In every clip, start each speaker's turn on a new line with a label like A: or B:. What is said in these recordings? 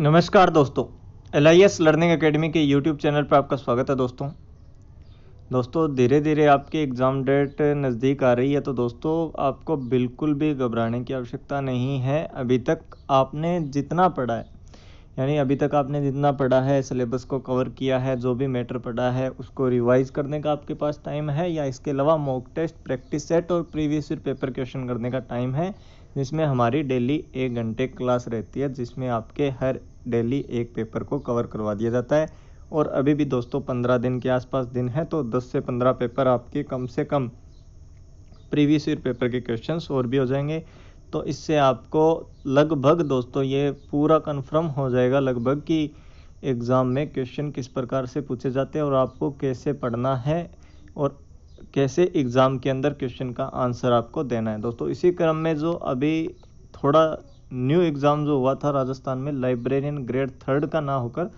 A: नमस्कार दोस्तों, LIS learning academy के यूट्यूब चैनल पर आपका स्वागत है। दोस्तों धीरे धीरे आपकी एग्ज़ाम डेट नज़दीक आ रही है, तो दोस्तों आपको बिल्कुल भी घबराने की आवश्यकता नहीं है। अभी तक आपने जितना पढ़ा है, यानी अभी तक आपने जितना पढ़ा है, सिलेबस को कवर किया है, जो भी मैटर पढ़ा है उसको रिवाइज करने का आपके पास टाइम है, या इसके अलावा मॉक टेस्ट, प्रैक्टिस सेट और प्रीवियस ईयर पेपर क्वेश्चन करने का टाइम है, जिसमें हमारी डेली 1 घंटे क्लास रहती है, जिसमें आपके हर डेली एक पेपर को कवर करवा दिया जाता है। और अभी भी दोस्तों 15 दिन के आसपास दिन है, तो 10 से 15 पेपर आपके कम से कम प्रीवियस ईयर पेपर के क्वेश्चंस और भी हो जाएंगे। तो इससे आपको लगभग दोस्तों ये पूरा कंफर्म हो जाएगा लगभग कि एग्ज़ाम में क्वेश्चन किस प्रकार से पूछे जाते हैं और आपको कैसे पढ़ना है और कैसे एग्ज़ाम के अंदर क्वेश्चन का आंसर आपको देना है। दोस्तों इसी क्रम में जो अभी थोड़ा न्यू एग्ज़ाम जो हुआ था राजस्थान में, लाइब्रेरियन ग्रेड 3 का ना होकर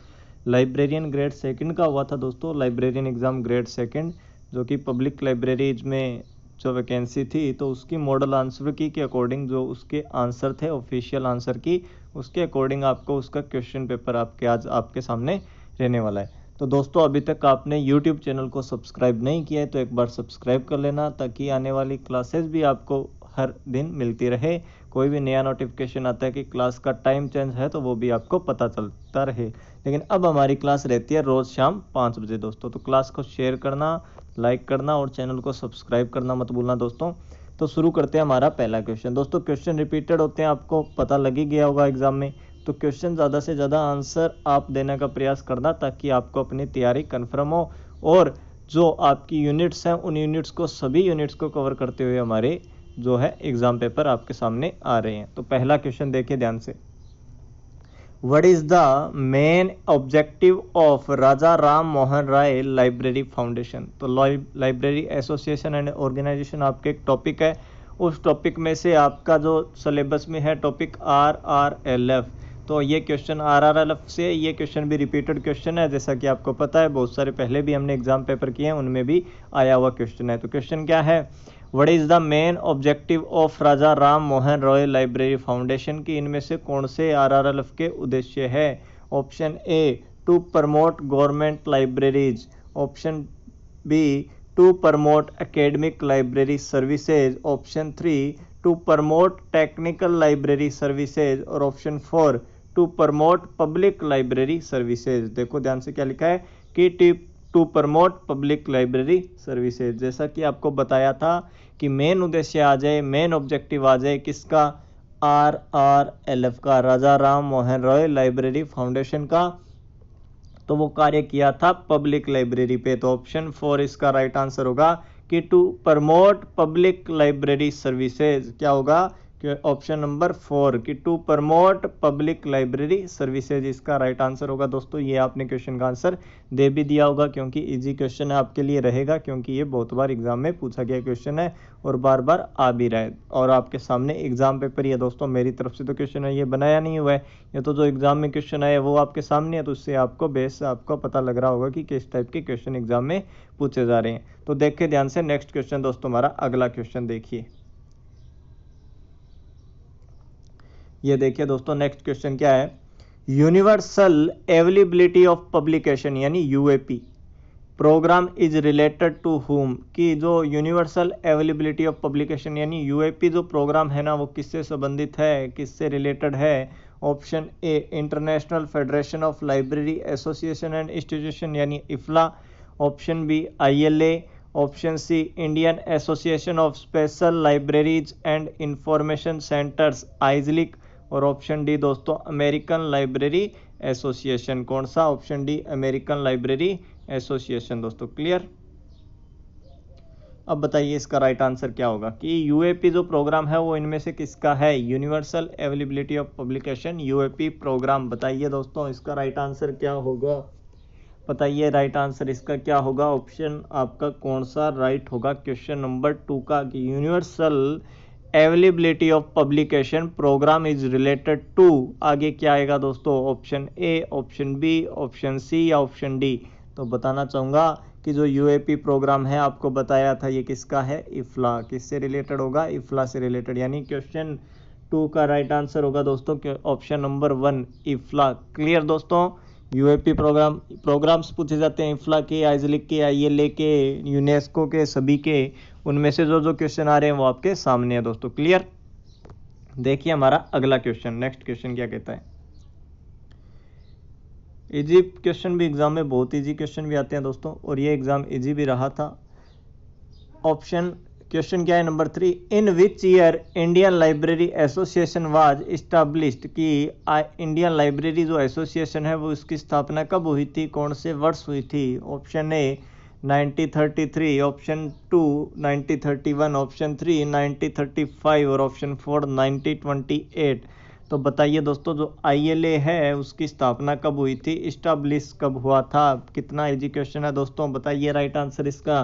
A: लाइब्रेरियन ग्रेड 2 का हुआ था दोस्तों। लाइब्रेरियन एग्ज़ाम ग्रेड 2 जो कि पब्लिक लाइब्रेरीज में जो वैकेंसी थी, तो उसकी मॉडल आंसर की के अकॉर्डिंग जो उसके आंसर थे ऑफिशियल आंसर की, उसके अकॉर्डिंग आपको उसका क्वेश्चन पेपर आज आपके सामने रहने वाला है। तो दोस्तों अभी तक आपने यूट्यूब चैनल को सब्सक्राइब नहीं किया है तो एक बार सब्सक्राइब कर लेना, ताकि आने वाली क्लासेस भी आपको हर दिन मिलती रहे। कोई भी नया नोटिफिकेशन आता है कि क्लास का टाइम चेंज है, तो वो भी आपको पता चलता रहे। लेकिन अब हमारी क्लास रहती है रोज़ शाम 5 बजे दोस्तों। तो क्लास को शेयर करना, लाइक करना और चैनल को सब्सक्राइब करना मत भूलना दोस्तों। तो शुरू करते हैं हमारा पहला क्वेश्चन। दोस्तों क्वेश्चन रिपीटेड होते हैं, आपको पता लग ही गया होगा एग्जाम में। तो क्वेश्चन ज़्यादा से ज़्यादा आंसर आप देने का प्रयास करना, ताकि आपको अपनी तैयारी कन्फर्म हो और जो आपकी यूनिट्स हैं उन यूनिट्स को, सभी यूनिट्स को कवर करते हुए हमारे जो है एग्जाम पेपर आपके सामने आ रहे हैं। तो पहला क्वेश्चन देखिए ध्यान से। What is the main objective of Raja Ram Mohan Roy library foundation. तो लाइब्रेरी एसोसिएशन एंड ऑर्गेनाइजेशन आपके एक टॉपिक है। उस टॉपिक में से आपका जो सिलेबस में है टॉपिक RRLF, तो ये क्वेश्चन RRLF से ये क्वेश्चन भी रिपीटेड क्वेश्चन है। जैसा कि आपको पता है बहुत सारे पहले भी हमने एग्जाम पेपर किए हैं, उनमें भी आया हुआ क्वेश्चन है। तो क्वेश्चन क्या है, what is the main objective of Raja Ram Mohan Roy library foundation की इनमें से कौन से RRLF के उद्देश्य है। Option A to promote government libraries, option B to promote academic library services, option 3 to promote technical library services और option 4 to promote public library services. देखो ध्यान से क्या लिखा है कि to promote public library services. जैसा कि आपको बताया था कि मेन उद्देश्य आ जाए, मेन ऑब्जेक्टिव आ जाए किसका, RRLF का, राजा राम मोहन रॉय लाइब्रेरी फाउंडेशन का, तो वो कार्य किया था पब्लिक लाइब्रेरी पे। तो ऑप्शन 4 इसका राइट आंसर होगा कि to promote public library services. क्या होगा कि ऑप्शन नंबर 4 कि to promote public library services इसका राइट आंसर होगा। दोस्तों ये आपने क्वेश्चन का आंसर दे भी दिया होगा, क्योंकि इजी क्वेश्चन है आपके लिए रहेगा, क्योंकि ये बहुत बार एग्जाम में पूछा गया क्वेश्चन है और बार बार आ भी रहा है। और आपके सामने एग्जाम पेपर ही है दोस्तों, मेरी तरफ से तो क्वेश्चन है ये बनाया नहीं हुआ है, ये तो जो एग्जाम में क्वेश्चन है वो आपके सामने है, तो उससे आपको बेस आपको पता लग रहा होगा कि किस टाइप के क्वेश्चन एग्जाम में पूछे जा रहे हैं। तो देखिए ध्यान से नेक्स्ट क्वेश्चन दोस्तों, हमारा अगला क्वेश्चन देखिए। ये देखिए दोस्तों नेक्स्ट क्वेश्चन क्या है, यूनिवर्सल अवेलेबिलिटी ऑफ पब्लिकेशन यानी UAP programme is related to whom, की जो यूनिवर्सल अवेलेबिलिटी ऑफ पब्लिकेशन यानी UAP जो प्रोग्राम है ना, वो किससे संबंधित है, किससे रिलेटेड है। Option A international federation of library association and institution यानी IFLA, option B ILA, option C Indian association of special libraries and information centres IASLIC, और ऑप्शन डी दोस्तों अमेरिकन लाइब्रेरी एसोसिएशन। कौन सा, option D American library association. दोस्तों clear. अब बताइए इसका right answer क्या होगा कि UAP जो प्रोग्राम है वो इनमें से किसका है, universal availability of publication UAP program. बताइए दोस्तों इसका राइट आंसर क्या होगा, बताइए राइट आंसर इसका क्या होगा, ऑप्शन आपका कौन सा राइट होगा क्वेश्चन नंबर 2 का, कि universal availability of publication program is related to, आगे क्या आएगा दोस्तों, option A, option B, option C या ऑप्शन डी। तो बताना चाहूँगा कि जो UAP प्रोग्राम है आपको बताया था ये किसका है, IFLA। किससे रिलेटेड होगा, IFLA से रिलेटेड। यानी क्वेश्चन 2 का राइट आंसर होगा दोस्तों ऑप्शन नंबर 1 इफ्ला। क्लियर दोस्तों, यूएपी प्रोग्राम्स पूछे जाते हैं इफ्ला के, आइजलिक के, आईएलए के, यूनेस्को के, सभी के। उनमें से जो जो क्वेश्चन आ रहे हैं वो आपके सामने है दोस्तों। क्लियर। देखिए हमारा अगला क्वेश्चन, नेक्स्ट क्वेश्चन क्या कहता है। इजी क्वेश्चन भी एग्जाम में, बहुत इजी क्वेश्चन भी आते हैं दोस्तों, और ये एग्जाम इजी भी रहा था। क्वेश्चन क्या है number 3, in which year Indian library association was established, कि इंडियन लाइब्रेरी जो एसोसिएशन है वो उसकी स्थापना कब हुई थी, कौन से वर्ष हुई थी। ऑप्शन ए 1933, ऑप्शन 2 1931, ऑप्शन 3 1935 और ऑप्शन 4 1928। तो बताइए दोस्तों जो आईएलए है उसकी स्थापना कब हुई थी, इस्टेब्लिश कब हुआ था। कितना इजी क्वेश्चन है दोस्तों, बताइए राइट आंसर इसका।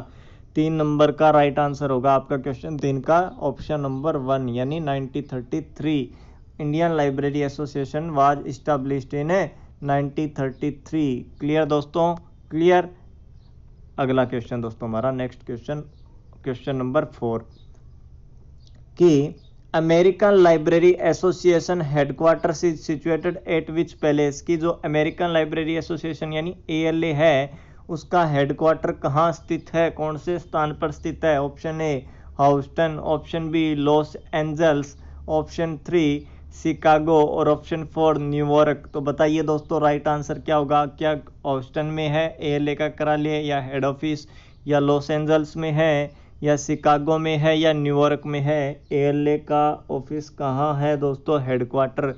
A: 3 नंबर का राइट आंसर होगा आपका क्वेश्चन 3 का ऑप्शन नंबर 1 यानी 1933। Indian library association was established in 1933। Clear दोस्तों, क्लियर। अगला क्वेश्चन दोस्तों हमारा नेक्स्ट क्वेश्चन नंबर 4, कि American library association headquarter is situated at which palace, की जो अमेरिकन लाइब्रेरी एसोसिएशन यानी एएलए है उसका हेडक्वार्टर कहाँ स्थित है, कौन से स्थान पर स्थित है। Option A Houston, option B Los Angeles, option 3 Chicago और ऑप्शन 4 न्यूयॉर्क। तो बताइए दोस्तों राइट आंसर क्या होगा, क्या ह्यूस्टन में है एएलए का कार्यालय, या हेड ऑफिस, या लॉस एंजल्स में है, या शिकागो में है, या न्यूयॉर्क में है। एएलए का ऑफिस कहाँ है दोस्तों, हेडक्वार्टर।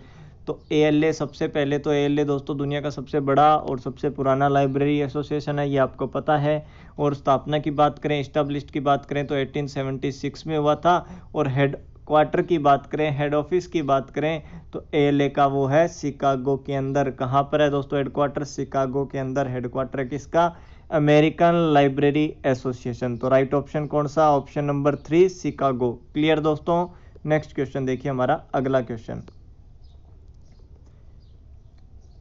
A: तो एएलए सबसे पहले तो एएलए दोस्तों दुनिया का सबसे बड़ा और सबसे पुराना लाइब्रेरी एसोसिएशन है, ये आपको पता है। और स्थापना की बात करें, इस्टेब्लिश्ड की बात करें तो 1876 में हुआ था। और हेड क्वार्टर की बात करें, हेड ऑफिस की बात करें तो एएलए का वो है शिकागो के अंदर। कहाँ पर है दोस्तों हेडक्वार्टर, शिकागो के अंदर हेडक्वार्टर है किसका, अमेरिकन लाइब्रेरी एसोसिएशन। तो राइट ऑप्शन कौन सा, ऑप्शन नंबर 3 शिकागो। क्लियर दोस्तों। नेक्स्ट क्वेश्चन देखिए हमारा अगला question,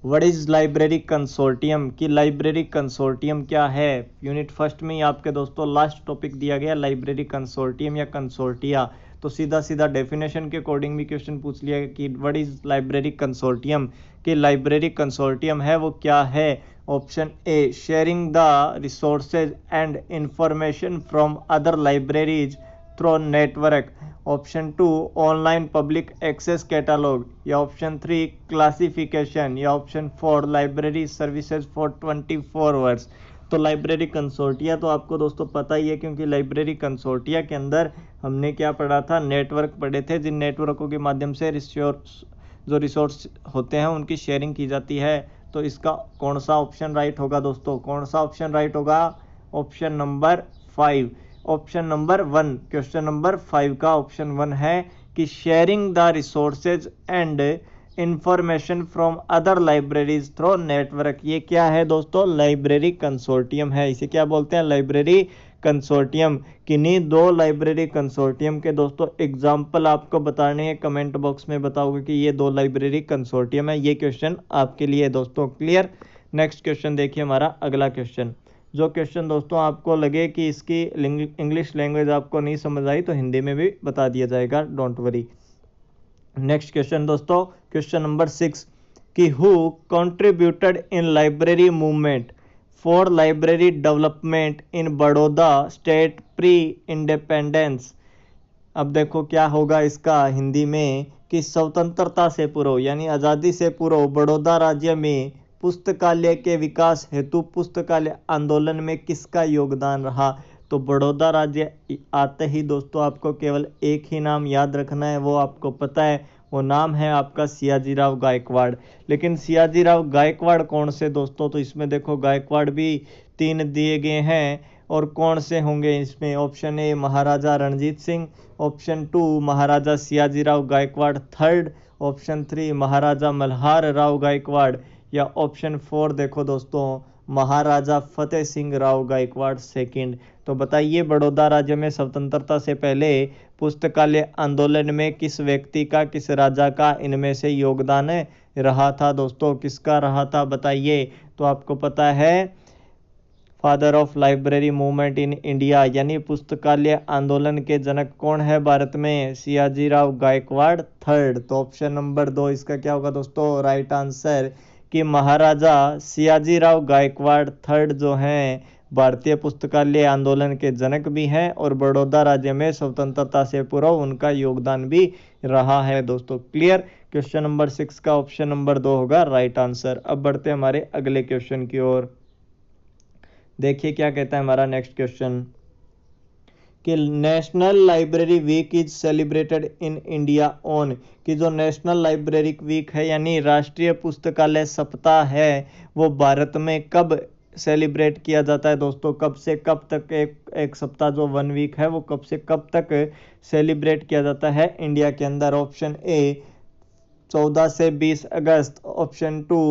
A: what is library consortium, की लाइब्रेरी कंसोर्टियम क्या है। यूनिट फर्स्ट में ही आपके दोस्तों लास्ट टॉपिक दिया गया लाइब्रेरी कंसोर्टियम या कंसोर्टिया। तो सीधा सीधा डेफिनेशन के अकॉर्डिंग भी क्वेश्चन पूछ लिया कि व्हाट इज लाइब्रेरी कंसोर्टियम, कि लाइब्रेरी कंसोर्टियम है वो क्या है। Option A sharing the resources and information from other libraries through network, option 2 online public access catalogue, या ऑप्शन 3 क्लासिफिकेशन, या option 4 library services for 24 hours. तो लाइब्रेरी कंसोर्टिया तो आपको दोस्तों पता ही है, क्योंकि लाइब्रेरी कंसोर्टिया के अंदर हमने क्या पढ़ा था, नेटवर्क पढ़े थे, जिन नेटवर्कों के माध्यम से रिसोर्स होते हैं उनकी शेयरिंग की जाती है। तो इसका कौन सा ऑप्शन राइट होगा दोस्तों, कौन सा ऑप्शन राइट होगा, option number 5, option number 1, question number 5 का ऑप्शन 1 है कि sharing the resources and information from other libraries through network. ये क्या है दोस्तों, लाइब्रेरी कंसोर्टियम है, इसे क्या बोलते हैं, लाइब्रेरी कंसोर्टियम। किन्हीं 2 लाइब्रेरी कंसोर्टियम के दोस्तों एग्जाम्पल आपको बताने हैं, कमेंट बॉक्स में बताओगे कि ये 2 लाइब्रेरी कंसोर्टियम है। ये क्वेश्चन आपके लिए दोस्तों। क्लियर। नेक्स्ट क्वेश्चन देखिए हमारा अगला क्वेश्चन, जो क्वेश्चन दोस्तों आपको लगे कि इसकी इंग्लिश लैंग्वेज आपको नहीं समझ आई तो हिंदी में भी बता दिया जाएगा, डोंट वरी। नेक्स्ट क्वेश्चन दोस्तों, क्वेश्चन नंबर 6, कि who contributed in library movement for library development in Baroda state pre independence. अब देखो क्या होगा इसका हिंदी में, कि स्वतंत्रता से पूर्व यानी आज़ादी से पूर्व बड़ौदा राज्य में पुस्तकालय के विकास हेतु पुस्तकालय आंदोलन में किसका योगदान रहा। तो बड़ौदा राज्य आते ही दोस्तों आपको केवल एक ही नाम याद रखना है, वो आपको पता है, वो नाम है आपका सियाजीराव गायकवाड़। लेकिन सियाजीराव गायकवाड़ कौन से दोस्तों, तो इसमें देखो गायकवाड़ भी 3 दिए गए हैं, और कौन से होंगे इसमें, option A Maharaja Ranjit Singh, option 2 Maharaja Sayajirao Gaekwad third, option 3 Maharaja Malhar Rao Gaekwad, या ऑप्शन 4 देखो दोस्तों महाराजा फतेह सिंह राव गायकवाड़ सेकंड। तो बताइए बड़ौदा राज्य में स्वतंत्रता से पहले पुस्तकालय आंदोलन में किस व्यक्ति का, किस राजा का इनमें से योगदान रहा था दोस्तों, किसका रहा था बताइए। तो आपको पता है father of library movement in India, यानी पुस्तकालय आंदोलन के जनक कौन है भारत में? सियाजीराव गायकवाड़ थर्ड। तो ऑप्शन नंबर 2 इसका क्या होगा दोस्तों? राइट आंसर कि महाराजा सियाजीराव गायकवाड़ थर्ड जो हैं भारतीय पुस्तकालय आंदोलन के जनक भी हैं और बड़ौदा राज्य में स्वतंत्रता से पूर्व उनका योगदान भी रहा है दोस्तों। क्लियर? क्वेश्चन नंबर 6 का ऑप्शन नंबर 2 होगा राइट आंसर। अब बढ़ते हैं हमारे अगले क्वेश्चन की ओर। देखिए क्या कहता है हमारा नेक्स्ट क्वेश्चन कि national library week is celebrated in India on, कि जो नेशनल लाइब्रेरी वीक है यानी राष्ट्रीय पुस्तकालय सप्ताह है वो भारत में कब सेलिब्रेट किया जाता है दोस्तों? कब से कब तक एक सप्ताह जो 1 वीक है वो कब से कब तक सेलिब्रेट किया जाता है इंडिया के अंदर? ऑप्शन ए 14 से 20 अगस्त, ऑप्शन 2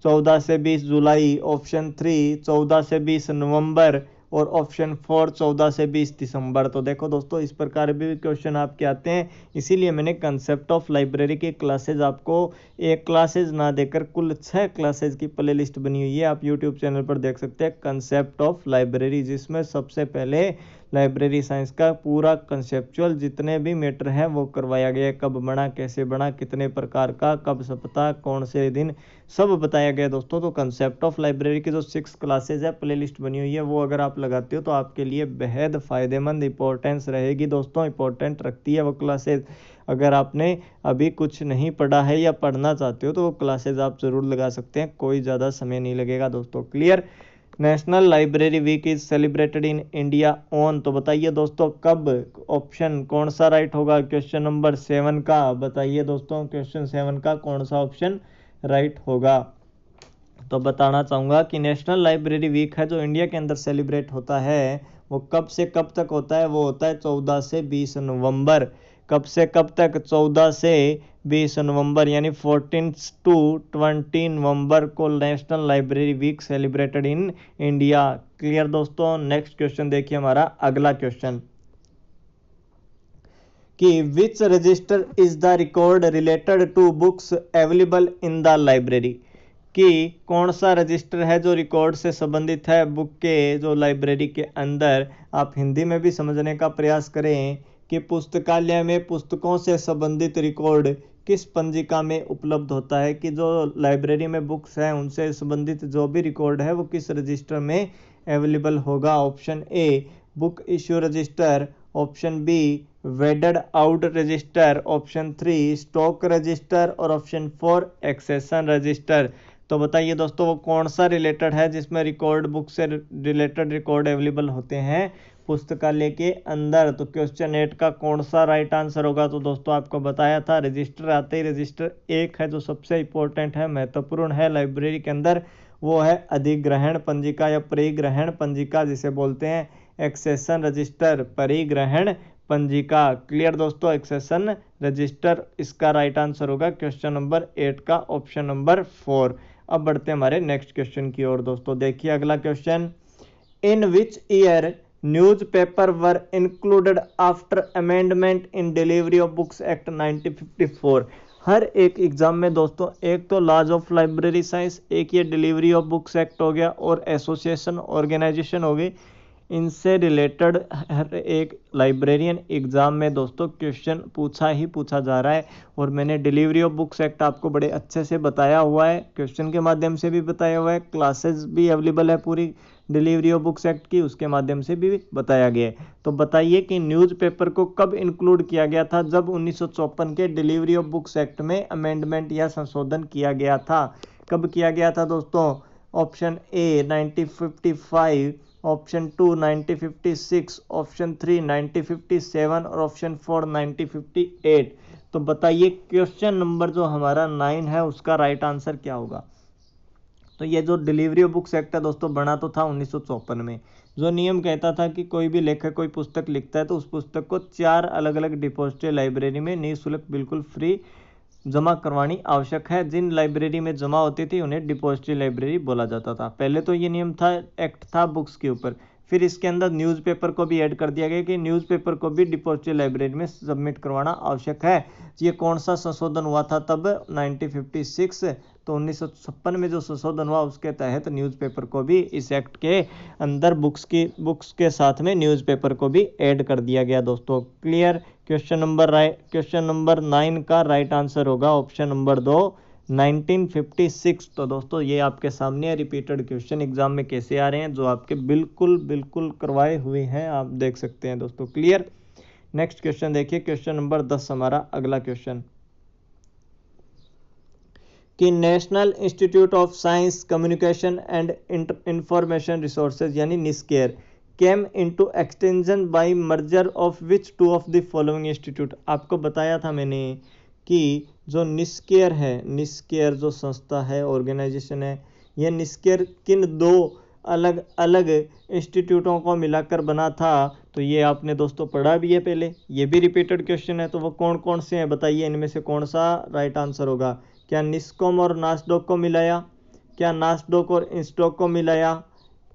A: 14 से 20 जुलाई, ऑप्शन 3 14 से 20 नवंबर और ऑप्शन 4 14 से 20 दिसंबर। तो देखो दोस्तों इस प्रकार भी क्वेश्चन आपके आते हैं, इसीलिए मैंने कंसेप्ट ऑफ लाइब्रेरी की क्लासेज आपको एक क्लासेज ना देकर कुल 6 क्लासेज की प्ले लिस्ट बनी हुई है, आप यूट्यूब चैनल पर देख सकते हैं कंसेप्ट ऑफ लाइब्रेरी, जिसमें सबसे पहले लाइब्रेरी साइंस का पूरा कंसेप्चुअल जितने भी मैटर हैं वो करवाया गया, कब बना, कैसे बना, कितने प्रकार का, कब सप्ताह, कौन से दिन, सब बताया गया दोस्तों। तो कंसेप्ट ऑफ लाइब्रेरी की जो 6 क्लासेज है प्ले लिस्ट बनी हुई है वो अगर आप लगाते हो तो आपके लिए बेहद फ़ायदेमंद इंपॉर्टेंस रहेगी दोस्तों, इंपॉर्टेंट रखती है वो क्लासेज। अगर आपने अभी कुछ नहीं पढ़ा है या पढ़ना चाहते हो तो वो क्लासेज आप ज़रूर लगा सकते हैं, कोई ज़्यादा समय नहीं लगेगा दोस्तों। Clear? National library week is celebrated in India on, तो बताइए दोस्तों कब? ऑप्शन कौन सा राइट होगा? क्वेश्चन नंबर 7 का बताइए दोस्तों, क्वेश्चन 7 का कौन सा ऑप्शन राइट होगा? तो बताना चाहूँगा कि नेशनल लाइब्रेरी वीक है जो इंडिया के अंदर सेलिब्रेट होता है वो कब से कब तक होता है? वो होता है 14 से 20 नवंबर। कब से कब तक? 14 से 20 नवंबर, यानी 14 to 20 नवंबर को national library week celebrated in India. Clear दोस्तों? नेक्स्ट क्वेश्चन देखिए हमारा अगला क्वेश्चन कि which register is the record related to books available in the library, कि कौन सा रजिस्टर है जो रिकॉर्ड से संबंधित है बुक के जो लाइब्रेरी के अंदर। आप हिंदी में भी समझने का प्रयास करें कि पुस्तकालय में पुस्तकों से संबंधित रिकॉर्ड किस पंजिका में उपलब्ध होता है, कि जो लाइब्रेरी में बुक्स हैं उनसे संबंधित जो भी रिकॉर्ड है वो किस रजिस्टर में अवेलेबल होगा। Option A book issue register, option B weeded out register, option 3 stock register और ऑप्शन 4 एक्सेशन रजिस्टर। तो बताइए दोस्तों वो कौन सा रिलेटेड है जिसमें रिकॉर्ड बुक से रिलेटेड रिकॉर्ड अवेलेबल होते हैं पुस्तकालय के अंदर? तो क्वेश्चन 8 का कौन सा राइट आंसर होगा? तो दोस्तों आपको बताया था रजिस्टर आते ही रजिस्टर 1 है जो सबसे इंपॉर्टेंट है, महत्वपूर्ण है लाइब्रेरी के अंदर, वो है अधिग्रहण पंजिका या परिग्रहण पंजिका जिसे बोलते हैं एक्सेशन रजिस्टर, परिग्रहण पंजिका। क्लियर दोस्तों? एक्सेशन रजिस्टर इसका राइट आंसर होगा क्वेश्चन नंबर 8 का ऑप्शन नंबर 4। अब बढ़ते हैं हमारे नेक्स्ट क्वेश्चन की ओर दोस्तों। देखिए अगला question, in which year newspaper were included after amendment in delivery of books act 1954। हर एक एग्जाम में दोस्तों एक तो लॉज ऑफ लाइब्रेरी साइंस, एक ये डिलीवरी ऑफ बुक्स एक्ट हो गया और एसोसिएशन ऑर्गेनाइजेशन हो गई, इनसे रिलेटेड हर एक लाइब्रेरियन एग्ज़ाम में दोस्तों क्वेश्चन पूछा ही पूछा जा रहा है। और मैंने डिलीवरी ऑफ बुक्स एक्ट आपको बड़े अच्छे से बताया हुआ है, क्वेश्चन के माध्यम से भी बताया हुआ है, क्लासेस भी अवेलेबल है पूरी डिलीवरी ऑफ बुक्स एक्ट की, उसके माध्यम से भी बताया गया है। तो बताइए कि न्यूज़पेपर को कब इंक्लूड किया गया था जब 1954 के डिलीवरी ऑफ बुक्स एक्ट में अमेंडमेंट या संशोधन किया गया था? कब किया गया था दोस्तों? ऑप्शन ए 1955, ऑप्शन 2 1956, ऑप्शन 3 1957 और ऑप्शन 4 1958। तो बताइए क्वेश्चन नंबर जो हमारा 9 है उसका राइट आंसर क्या होगा? तो ये जो डिलीवरी ऑफ बुक्स एक्ट है दोस्तों बना तो था 1954 में, जो नियम कहता था कि कोई भी लेखक कोई पुस्तक लिखता है तो उस पुस्तक को 4 अलग अलग डिपॉजिटरी लाइब्रेरी में निःशुल्क बिल्कुल फ्री जमा करवानी आवश्यक है। जिन लाइब्रेरी में जमा होती थी उन्हें डिपॉजिटरी लाइब्रेरी बोला जाता था। पहले तो ये नियम था, एक्ट था बुक्स के ऊपर, फिर इसके अंदर न्यूज़पेपर को भी ऐड कर दिया गया कि न्यूज़पेपर को भी डिपॉजिटरी लाइब्रेरी में सबमिट करवाना आवश्यक है। ये कौन सा संशोधन हुआ था तब? 1956 तो 1956 में जो संशोधन हुआ उसके तहत न्यूज़पेपर को भी इस एक्ट के अंदर बुक्स के साथ में न्यूज़पेपर को भी ऐड कर दिया गया दोस्तों। क्लियर। क्वेश्चन नंबर 9 का राइट आंसर होगा ऑप्शन नंबर 2 1956। तो दोस्तों ये आपके सामने रिपीटेड क्वेश्चन एग्जाम में कैसे आ रहे हैं, जो आपके बिल्कुल करवाए हुए हैं, आप देख सकते हैं दोस्तों। क्लियर। नेक्स्ट क्वेश्चन देखिए, क्वेश्चन नंबर 10 हमारा अगला क्वेश्चन कि national institute of science communication and information resources यानी NISCAIR came into extension by merger of which two of the following institute. आपको बताया था मैंने कि जो निस्केयर है, निस्केयर जो संस्था है, ऑर्गेनाइजेशन है, यह निस्केयर किन दो अलग अलग इंस्टीट्यूटों को मिलाकर बना था। तो ये आपने दोस्तों पढ़ा भी है पहले, ये भी रिपीटेड क्वेश्चन है। तो वो कौन कौन से हैं बताइए, इनमें से कौन सा राइट आंसर होगा। क्या निस्कॉम और नासडॉक को मिलाया, क्या नासडॉक और इंस्टॉक को मिलाया,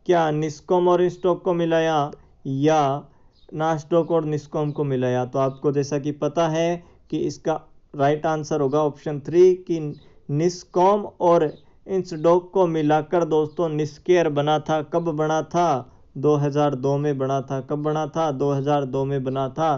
A: क्या निस्कॉम और इंस्टॉक को मिलाया, या नासडॉक और निस्कॉम को मिलाया। तो आपको जैसा कि पता है कि इसका राइट आंसर होगा ऑप्शन 3 कि निस्कॉम और इंस्टॉक को मिलाकर दोस्तों निस्केयर बना था। कब बना था? 2002 में बना था। कब बना था? 2002 में बना था।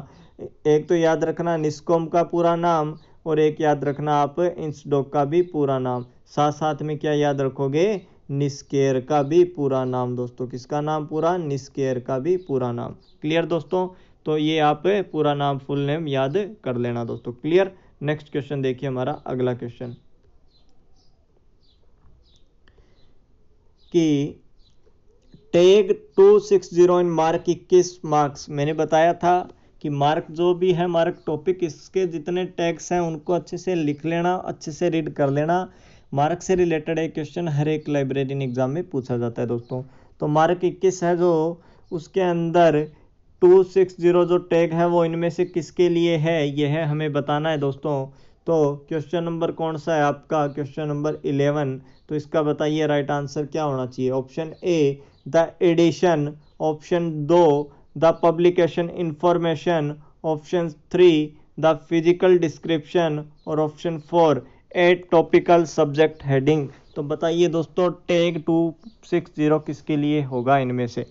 A: एक तो याद रखना निस्कॉम का पूरा नाम, और एक याद रखना आप इंस्टॉक का भी पूरा नाम। साथ साथ में क्या याद रखोगे? निस्केयर का भी पूरा नाम दोस्तों। किसका नाम पूरा? निस्केयर का भी पूरा नाम। क्लियर दोस्तों। तो ये आप पूरा नाम फुल नेम याद कर लेना दोस्तों। क्लियर। नेक्स्ट क्वेश्चन देखिए हमारा अगला क्वेश्चन कि टैग 260 इन मार्क 21 मार्क्स। मैंने बताया था कि मार्क जो भी है, मार्क टॉपिक, इसके जितने टैग्स हैं उनको अच्छे से लिख लेना, अच्छे से रीड कर लेना। मार्क से रिलेटेड एक क्वेश्चन हर एक लाइब्रेरियन एग्जाम में पूछा जाता है दोस्तों। तो मार्क 21 है जो, उसके अंदर 260 जो टैग है वो इनमें से किसके लिए है, यह है हमें बताना है दोस्तों। तो क्वेश्चन नंबर कौन सा है आपका? Question number 11। तो इसका बताइए राइट आंसर क्या होना चाहिए। Option A the edition, option 2 the publication information, option 3 the physical description, और option 4 a topical subject heading. तो बताइए दोस्तों टैग 260 किसके लिए होगा इनमें से।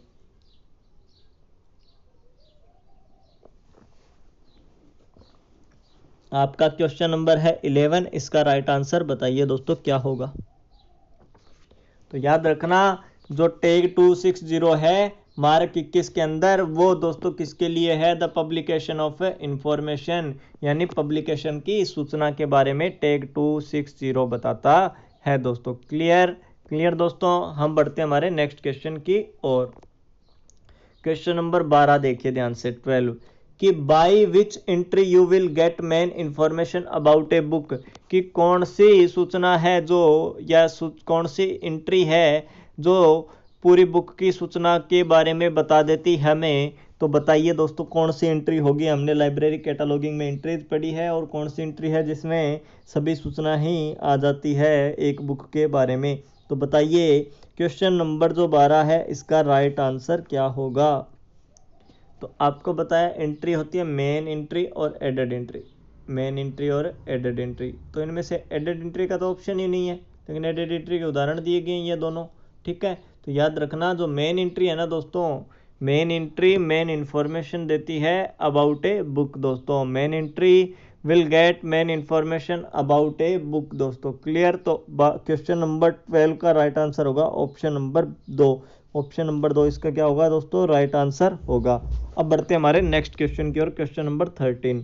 A: आपका क्वेश्चन नंबर है 11, इसका राइट आंसर बताइए दोस्तों क्या होगा। तो याद रखना जो टैग 260 है मार्क 21 के अंदर, वो दोस्तों किसके लिए है? द पब्लिकेशन ऑफ इंफॉर्मेशन, यानी पब्लिकेशन की सूचना के बारे में टैग 260 बताता है दोस्तों। क्लियर दोस्तों। हम बढ़ते हैं हमारे नेक्स्ट क्वेश्चन की ओर। क्वेश्चन नंबर 12 देखिए ध्यान से, 12 कि by which entry you will get main information about A book. कि कौन सी सूचना है जो, या कौन सी एंट्री है जो पूरी बुक की सूचना के बारे में बता देती है हमें। तो बताइए दोस्तों कौन सी एंट्री होगी। हमने लाइब्रेरी कैटलॉगिंग में एंट्रीज पढ़ी है, और कौन सी एंट्री है जिसमें सभी सूचना ही आ जाती है एक बुक के बारे में। तो बताइए क्वेश्चन नंबर जो 12 है इसका राइट आंसर क्या होगा। तो आपको बताया एंट्री होती है मेन एंट्री और एडेड एंट्री, मेन एंट्री और एडेड एंट्री। तो इनमें से एडेड एंट्री का तो ऑप्शन ही नहीं है, लेकिन एडेड एंट्री के उदाहरण दिए गए हैं ये दोनों। ठीक है। तो याद रखना जो मेन एंट्री है ना दोस्तों, मेन एंट्री मेन इंफॉर्मेशन देती है अबाउट ए बुक दोस्तों। Main entry will get main information about a book दोस्तों। क्लियर। तो क्वेश्चन नंबर 12 का राइट आंसर होगा ऑप्शन नंबर 2। ऑप्शन नंबर 2 इसका क्या होगा दोस्तों? राइट आंसर होगा। अब बढ़ते हैं हमारे नेक्स्ट क्वेश्चन की ओर। क्वेश्चन नंबर 13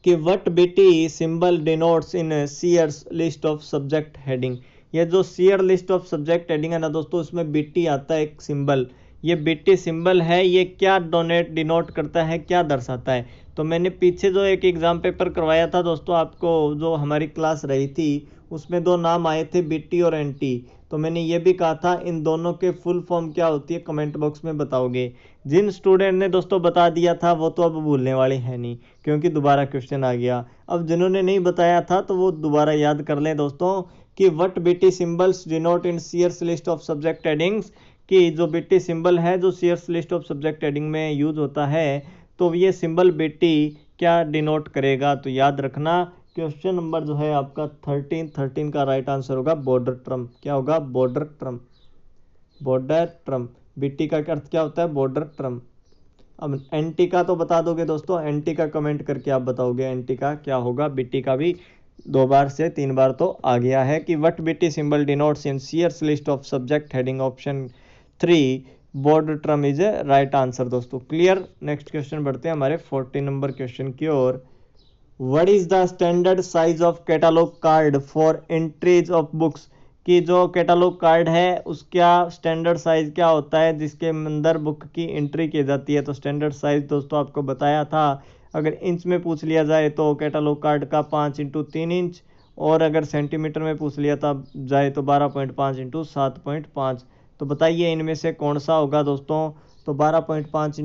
A: कि what BT symbol denotes in Sears list of subject heading. ये जो Sear list of subject heading है ना दोस्तों, उसमें बीटी आता है एक सिंबल। ये बीटी सिंबल है, ये क्या डिनोट करता है, क्या दर्शाता है। तो मैंने पीछे जो एक एग्जाम पेपर करवाया था दोस्तों आपको, जो हमारी क्लास रही थी, उसमें दो नाम आए थे बीटी और एनटी। तो मैंने ये भी कहा था इन दोनों के फुल फॉर्म क्या होती है कमेंट बॉक्स में बताओगे। जिन स्टूडेंट ने दोस्तों बता दिया था वो तो अब भूलने वाले हैं नहीं, क्योंकि दोबारा क्वेश्चन आ गया। अब जिन्होंने नहीं बताया था तो वो दोबारा याद कर लें दोस्तों कि what BT symbols denote in Sears list of subject headings. कि जो बीटी सिंबल है जो Sears list of subject heading में यूज होता है, तो ये सिंबल बीटी क्या डिनोट करेगा। तो याद रखना क्वेश्चन नंबर जो है आपका 13 का राइट आंसर होगा बॉर्डर ट्रम। क्या होगा? Broader term. Broader term, BT का अर्थ क्या होता है? Border term. अब एंटी का तो बता दोगे दोस्तों, एंटी का कमेंट करके आप बताओगे एंटी का क्या होगा। बीटी का भी 2 बार से 3 बार तो आ गया है कि what BT symbol denotes in Sears list of subject heading option 3 border term is a right answer दोस्तों। क्लियर। नेक्स्ट क्वेश्चन बढ़ते हैं हमारे 14 नंबर क्वेश्चन की ओर। What is the standard size of catalogue card for entries of books? कि जो catalogue card है उसका स्टैंडर्ड साइज क्या होता है जिसके अंदर बुक की एंट्री की जाती है? तो स्टैंडर्ड साइज दोस्तों आपको बताया था, अगर इंच में पूछ लिया जाए तो कैटलॉग कार्ड का 5x3 इंच, और अगर सेंटीमीटर में पूछ लिया था जाए तो 12.5x7.5। तो बताइए इनमें से कौन सा होगा दोस्तों? तो 12.5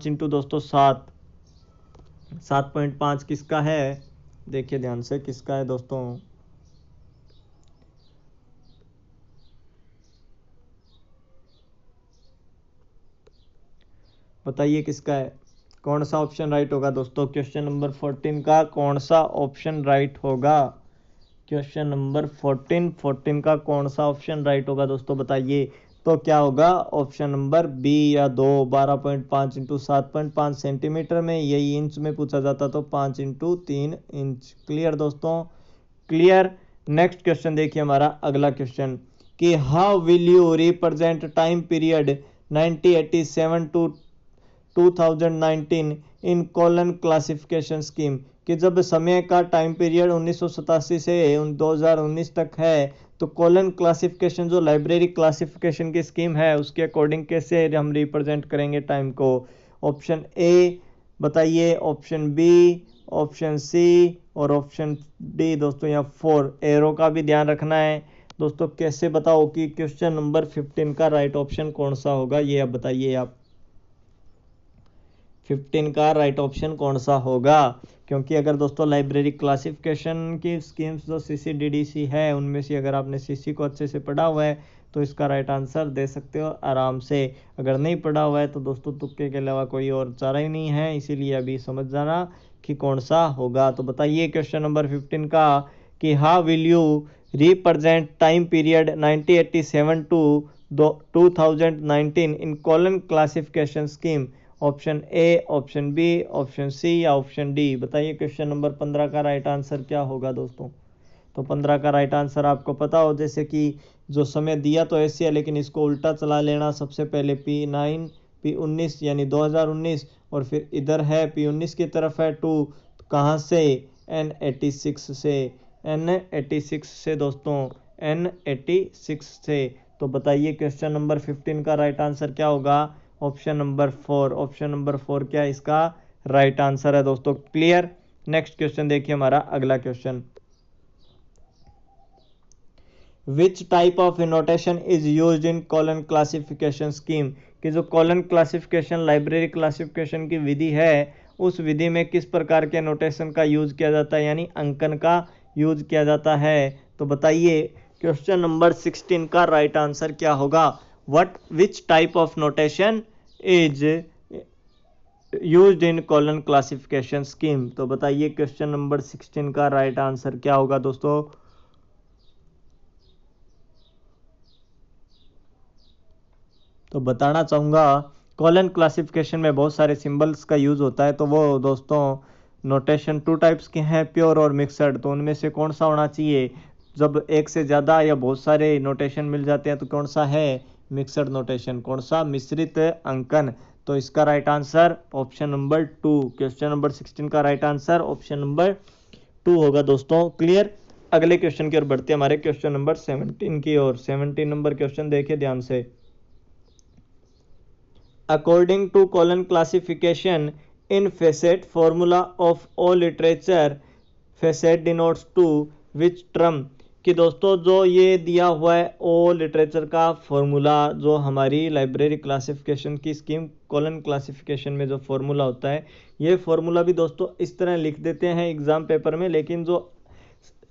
A: इंटू दोस्तों 7.5 किसका है? देखिए ध्यान से किसका है दोस्तों। बताइए किसका है? कौन सा ऑप्शन राइट होगा दोस्तों? क्वेश्चन नंबर 14 का कौन सा ऑप्शन राइट होगा? क्वेश्चन नंबर 14 का कौन सा ऑप्शन राइट होगा दोस्तों बताइए। तो क्या होगा? ऑप्शन नंबर बी या 2। 12.5 इंटू 7.5 सेंटीमीटर में, यही इंच में पूछा जाता तो 5x3 इंच। क्लियर दोस्तों? क्लियर। नेक्स्ट क्वेश्चन देखिए हमारा अगला क्वेश्चन कि how will you represent time period 1987 to 2019 in colon classification scheme? कि जब समय का टाइम पीरियड 1987 से 2019 तक है तो कॉलन क्लासिफिकेशन जो लाइब्रेरी क्लासिफिकेशन की स्कीम है उसके अकॉर्डिंग कैसे हम रिप्रेजेंट करेंगे टाइम को? ऑप्शन ए बताइए, ऑप्शन बी, ऑप्शन सी और ऑप्शन डी दोस्तों। यहाँ 4 एरो का भी ध्यान रखना है दोस्तों। कैसे बताओ कि क्वेश्चन नंबर 15 का राइट ऑप्शन कौन सा होगा, ये अब बताइए आप। 15 का राइट ऑप्शन कौन सा होगा? क्योंकि अगर दोस्तों लाइब्रेरी क्लासिफिकेशन की स्कीम्स जो CCDDC है उनमें से अगर आपने CC को अच्छे से पढ़ा हुआ है तो इसका राइट आंसर दे सकते हो आराम से। अगर नहीं पढ़ा हुआ है तो दोस्तों तुक्के के अलावा कोई और चारा ही नहीं है, इसीलिए अभी समझ जाना कि कौन सा होगा। तो बताइए क्वेश्चन नंबर 15 का कि how will you represent time period 1987 to 2019 in colon classification scheme? Option A, option B, option C या ऑप्शन डी। बताइए क्वेश्चन नंबर 15 का राइट आंसर क्या होगा दोस्तों? तो 15 का राइट आंसर आपको पता हो, जैसे कि जो समय दिया तो ऐसे है लेकिन इसको उल्टा चला लेना। सबसे पहले P9 P19 यानी 2019 और फिर इधर है P19 की तरफ है 2, कहाँ से? N86 से। N86 से दोस्तों, N86 से। तो बताइए क्वेश्चन नंबर 15 का राइट आंसर क्या होगा? Option number 4। ऑप्शन नंबर 4 क्या इसका राइट आंसर है दोस्तों। क्लियर। नेक्स्ट क्वेश्चन देखिए हमारा अगला question. Which type of notation is used in colon classification scheme? कि जो कॉलन क्लासिफिकेशन लाइब्रेरी क्लासिफिकेशन की विधि है उस विधि में किस प्रकार के नोटेशन का यूज किया जाता है, यानी अंकन का यूज किया जाता है? तो बताइए क्वेश्चन नंबर 16 का राइट आंसर क्या होगा? विच type of notation is used in colon classification scheme? तो बताइए क्वेश्चन नंबर 16 का राइट आंसर क्या होगा दोस्तों? तो बताना चाहूँगा कॉलन क्लासिफिकेशन में बहुत सारे सिंबल्स का यूज़ होता है। तो वो दोस्तों नोटेशन 2 टाइप्स के हैं, प्योर और मिक्सड। तो उनमें से कौन सा होना चाहिए? जब एक से ज़्यादा या बहुत सारे नोटेशन मिल जाते हैं तो कौन सा है? Mixed notation. कौन सा? मिश्रित अंकन। तो इसका right answer option number 2। Question number 16 का राइट आंसर ऑप्शन नंबर 2 होगा दोस्तों। क्लियर। अगले क्वेश्चन की ओर बढ़ते हैं, हमारे क्वेश्चन नंबर 17 की ओर। 17 नंबर क्वेश्चन देखिए ध्यान से। According to colon classification in facet formula of all literature, facet denotes to which term? कि दोस्तों जो ये दिया हुआ है ओ लिटरेचर का फॉर्मूला, जो हमारी लाइब्रेरी क्लासिफिकेशन की स्कीम कॉलन क्लासिफिकेशन में जो फॉर्मूला होता है, ये फॉर्मूला भी दोस्तों इस तरह लिख देते हैं एग्जाम पेपर में, लेकिन जो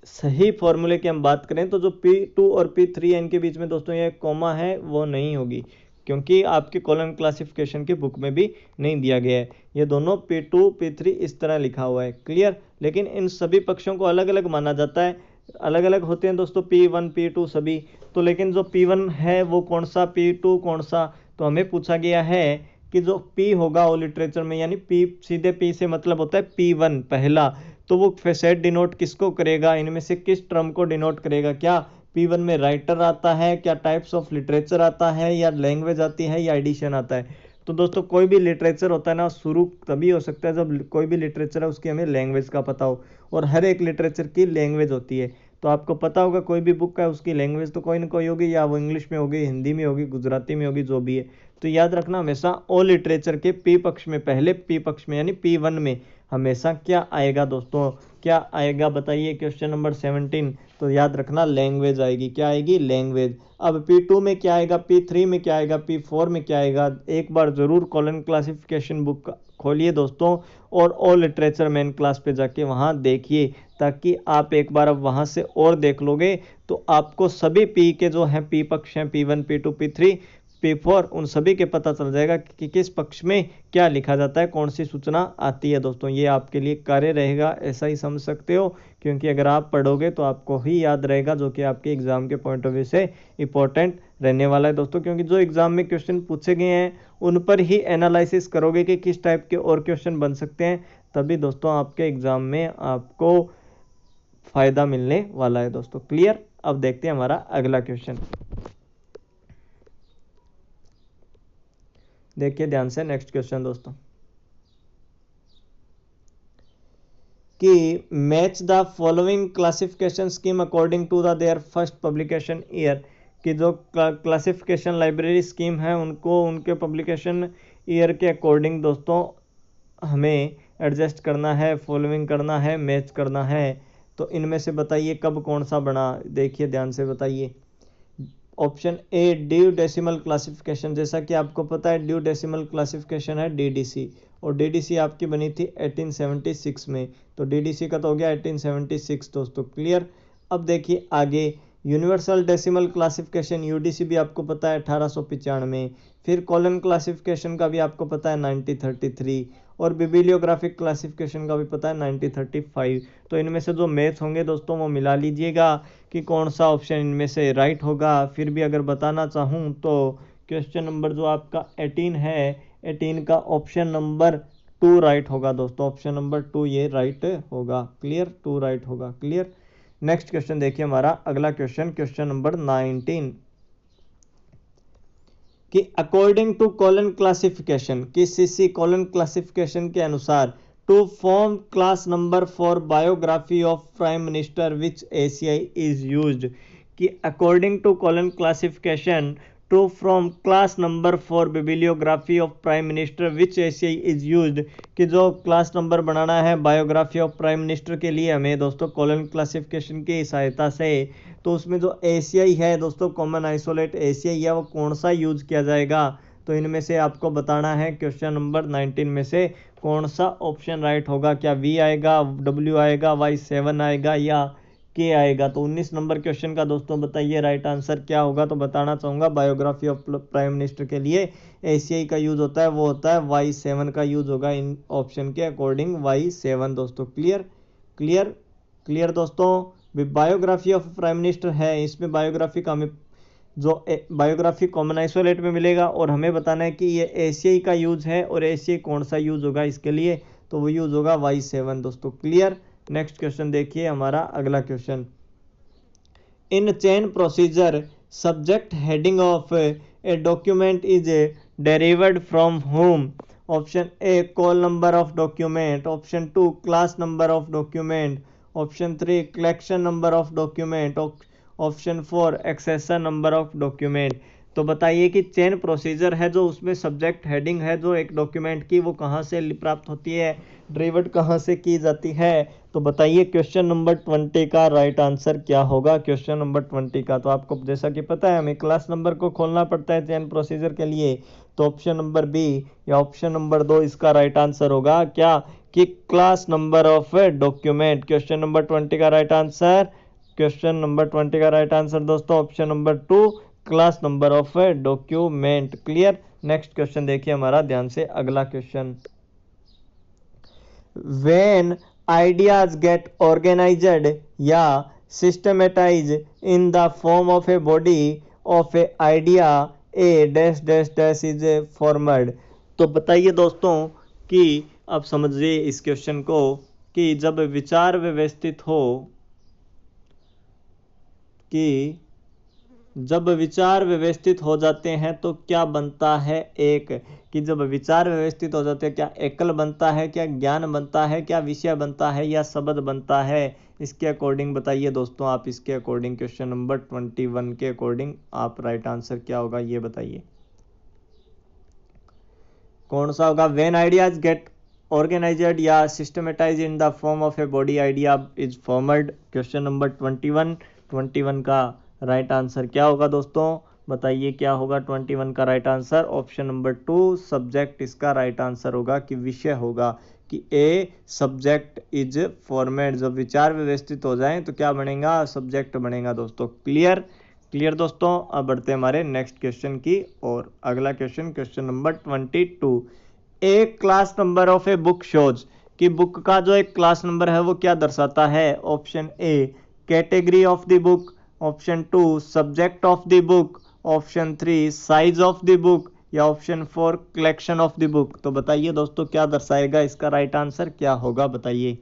A: सही फॉर्मूले की हम बात करें तो जो P2 और P3 है इनके बीच में दोस्तों ये कॉमा है वो नहीं होगी। क्योंकि आपके कॉलम क्लासिफिकेशन की बुक में भी नहीं दिया गया है। ये दोनों P2 P3 इस तरह लिखा हुआ है, क्लियर। लेकिन इन सभी पक्षों को अलग अलग माना जाता है, अलग अलग होते हैं दोस्तों, P1 P2 सभी। तो लेकिन जो P1 है वो कौन सा, P2 कौन सा, तो हमें पूछा गया है कि जो P होगा वो लिटरेचर में, यानी P सीधे P से मतलब होता है P1 पहला, तो वो फेसेट डिनोट किसको करेगा, इनमें से किस टर्म को डिनोट करेगा। क्या P1 में राइटर आता है, क्या टाइप्स ऑफ लिटरेचर आता है, या लैंग्वेज आती है, या एडिशन आता है। तो दोस्तों कोई भी लिटरेचर होता है ना, शुरू तभी हो सकता है जब कोई भी लिटरेचर है उसकी हमें लैंग्वेज का पता हो, और हर एक लिटरेचर की लैंग्वेज होती है। तो आपको पता होगा कोई भी बुक है उसकी लैंग्वेज तो कोई ना कोई होगी, या वो इंग्लिश में होगी, हिंदी में होगी, गुजराती में होगी, जो भी है। तो याद रखना हमेशा ऑल लिटरेचर के P पक्ष में, पहले P पक्ष में यानी P1 में हमेशा क्या आएगा दोस्तों, क्या आएगा बताइए, क्वेश्चन नंबर 17। तो याद रखना लैंग्वेज आएगी, क्या आएगी, लैंग्वेज। अब P2 में क्या आएगा, P3 में क्या आएगा, P4 में क्या आएगा। एक बार जरूर कॉलम क्लासिफिकेशन बुक खोलिए दोस्तों, और ऑल लिटरेचर मेन क्लास पे जाके वहाँ देखिए, ताकि आप एक बार अब वहाँ से और देख लोगे तो आपको सभी P के जो हैं P पक्ष हैं, P1 P2 P3 P4, उन सभी के पता चल जाएगा कि किस पक्ष में क्या लिखा जाता है, कौन सी सूचना आती है। दोस्तों ये आपके लिए कार्य रहेगा, ऐसा ही समझ सकते हो, क्योंकि अगर आप पढ़ोगे तो आपको ही याद रहेगा, जो कि आपके एग्जाम के पॉइंट ऑफ व्यू से इंपॉर्टेंट रहने वाला है दोस्तों। क्योंकि जो एग्जाम में क्वेश्चन पूछे गए हैं उन पर ही एनालिसिस करोगे कि किस टाइप के और क्वेश्चन बन सकते हैं, तभी दोस्तों आपके एग्जाम में आपको फायदा मिलने वाला है दोस्तों, क्लियर। अब देखते हैं हमारा अगला क्वेश्चन, देखिए ध्यान से नेक्स्ट क्वेश्चन दोस्तों, कि match the following classification scheme according to the their first publication year, कि जो क्लासिफिकेशन लाइब्रेरी स्कीम है उनको उनके पब्लिकेशन ईयर के अकॉर्डिंग दोस्तों हमें एडजस्ट करना है, फॉलोइंग करना है, मैच करना है। तो इनमें से बताइए कब कौन सा बना, देखिए ध्यान से बताइए। ऑप्शन ए ड्यू डेसिमल क्लासिफिकेशन, जैसा कि आपको पता है ड्यू डेसिमल क्लासिफिकेशन है डीडीसी, और डीडीसी आपकी बनी थी 1876 में, तो डीडीसी का तो हो गया 1876 दोस्तों, क्लियर। अब देखिए आगे, यूनिवर्सल डेसिमल क्लासिफिकेशन यूडीसी भी आपको पता है 1895, फिर कॉलम क्लासिफिकेशन का भी आपको पता है 1933, और बिबिलियोग्राफिक क्लासिफिकेशन का भी पता है 1935। तो इनमें से जो मैच होंगे दोस्तों वो मिला लीजिएगा कि कौन सा ऑप्शन इनमें से राइट होगा। फिर भी अगर बताना चाहूँ तो क्वेश्चन नंबर जो आपका 18 है, 18 का ऑप्शन नंबर 2 राइट होगा दोस्तों, ऑप्शन नंबर 2 ये राइट होगा, क्लियर, 2 राइट होगा, क्लियर। नेक्स्ट क्वेश्चन देखिए हमारा अगला क्वेश्चन, क्वेश्चन नंबर 19, कि अकॉर्डिंग टू कॉलन क्लासिफिकेशन, कि सीसी कॉलन क्लासिफिकेशन के अनुसार, to form class number for biography of prime minister which ACI is used, कि according to colon classification to from class number for bibliography of prime minister which ACI is used, कि जो class number बनाना है biography of prime minister के लिए हमें दोस्तों colon classification की सहायता से, तो उसमें जो एसीआई है दोस्तों, कॉमन आइसोलेट एसीआई है, वो कौन सा यूज किया जाएगा। तो इनमें से आपको बताना है क्वेश्चन नंबर 19 में से कौन सा ऑप्शन राइट होगा, क्या वी आएगा, डब्ल्यू आएगा, Y7 आएगा, या के आएगा। तो 19 नंबर क्वेश्चन का दोस्तों बताइए राइट आंसर क्या होगा। तो बताना चाहूँगा बायोग्राफी ऑफ प्राइम मिनिस्टर के लिए एसीआई का यूज होता है, वो होता है Y7 का यूज होगा इन ऑप्शन के अकॉर्डिंग, Y7 दोस्तों, क्लियर, क्लियर, क्लियर दोस्तों। बायोग्राफी ऑफ प्राइम मिनिस्टर है, इसमें बायोग्राफी का हमें जो बायोग्राफी कॉमन आइसोलेट में मिलेगा, और हमें बताना है कि ये एसीआई का यूज है, और एसीआई कौन सा यूज होगा इसके लिए, तो वो यूज होगा Y7 दोस्तों, क्लियर। नेक्स्ट क्वेश्चन देखिए हमारा अगला question, in chain procedure subject heading of a document is derived from whom. Option A call number of document, option 2 class number of document, option 3 collection number of document, option 4 accession number of document. तो बताइए कि chain procedure है जो उसमें subject heading है जो एक document की, वो कहाँ से प्राप्त होती है, ड्राइवर्ड कहाँ से की जाती है। तो बताइए क्वेश्चन नंबर 20 का राइट आंसर क्या होगा, क्वेश्चन नंबर 20 का। तो आपको जैसा कि पता है हमें क्लास नंबर को खोलना पड़ता है चेन प्रोसीजर के लिए, तो ऑप्शन नंबर बी या ऑप्शन नंबर 2 इसका राइट आंसर होगा, क्या, कि class number of document. Question number 20 का राइट आंसर, क्वेश्चन नंबर 20 का राइट आंसर दोस्तों option number 2 class number of document. Clear. Next question देखिए हमारा ध्यान से, अगला question. When ideas get organized या systematized in the form of a body of a idea, a dash dash dash is formed। तो बताइए दोस्तों कि अब समझिए इस क्वेश्चन को कि जब विचार व्यवस्थित हो, कि जब विचार व्यवस्थित हो जाते हैं तो क्या बनता है एक, कि जब विचार व्यवस्थित हो जाते हैं क्या एकल बनता है, क्या ज्ञान बनता है, क्या विषय बनता है, या शब्द बनता है। इसके अकॉर्डिंग बताइए दोस्तों आप, इसके अकॉर्डिंग क्वेश्चन नंबर 21 के अकॉर्डिंग आप राइट आंसर क्या होगा ये बताइए, कौन सा होगा। व्हेन आइडियाज गेट ऑर्गेनाइज्ड या systematise in the form of a body idea is formed. Question number 21 का राइट आंसर क्या होगा दोस्तों, बताइए क्या होगा 21 का right answer. Option number 2 subject इसका राइट आंसर होगा, कि विषय होगा, कि ए सब्जेक्ट इज फॉर्मेट। जब विचार व्यवस्थित हो जाएं तो क्या बनेगा, सब्जेक्ट बनेगा दोस्तों। क्लियर। क्लियर दोस्तों। अब बढ़ते हैं हमारे नेक्स्ट क्वेश्चन की और। अगला क्वेश्चन, क्वेश्चन नंबर 22। एक class number of a book shows, कि बुक का जो एक क्लास नंबर है वो क्या दर्शाता है। Option A category of the book, option 2 subject of the book, option 3 size of the book, या option 4 collection of the book. तो बताइए दोस्तों क्या दर्शाएगा, इसका राइट आंसर क्या होगा बताइए।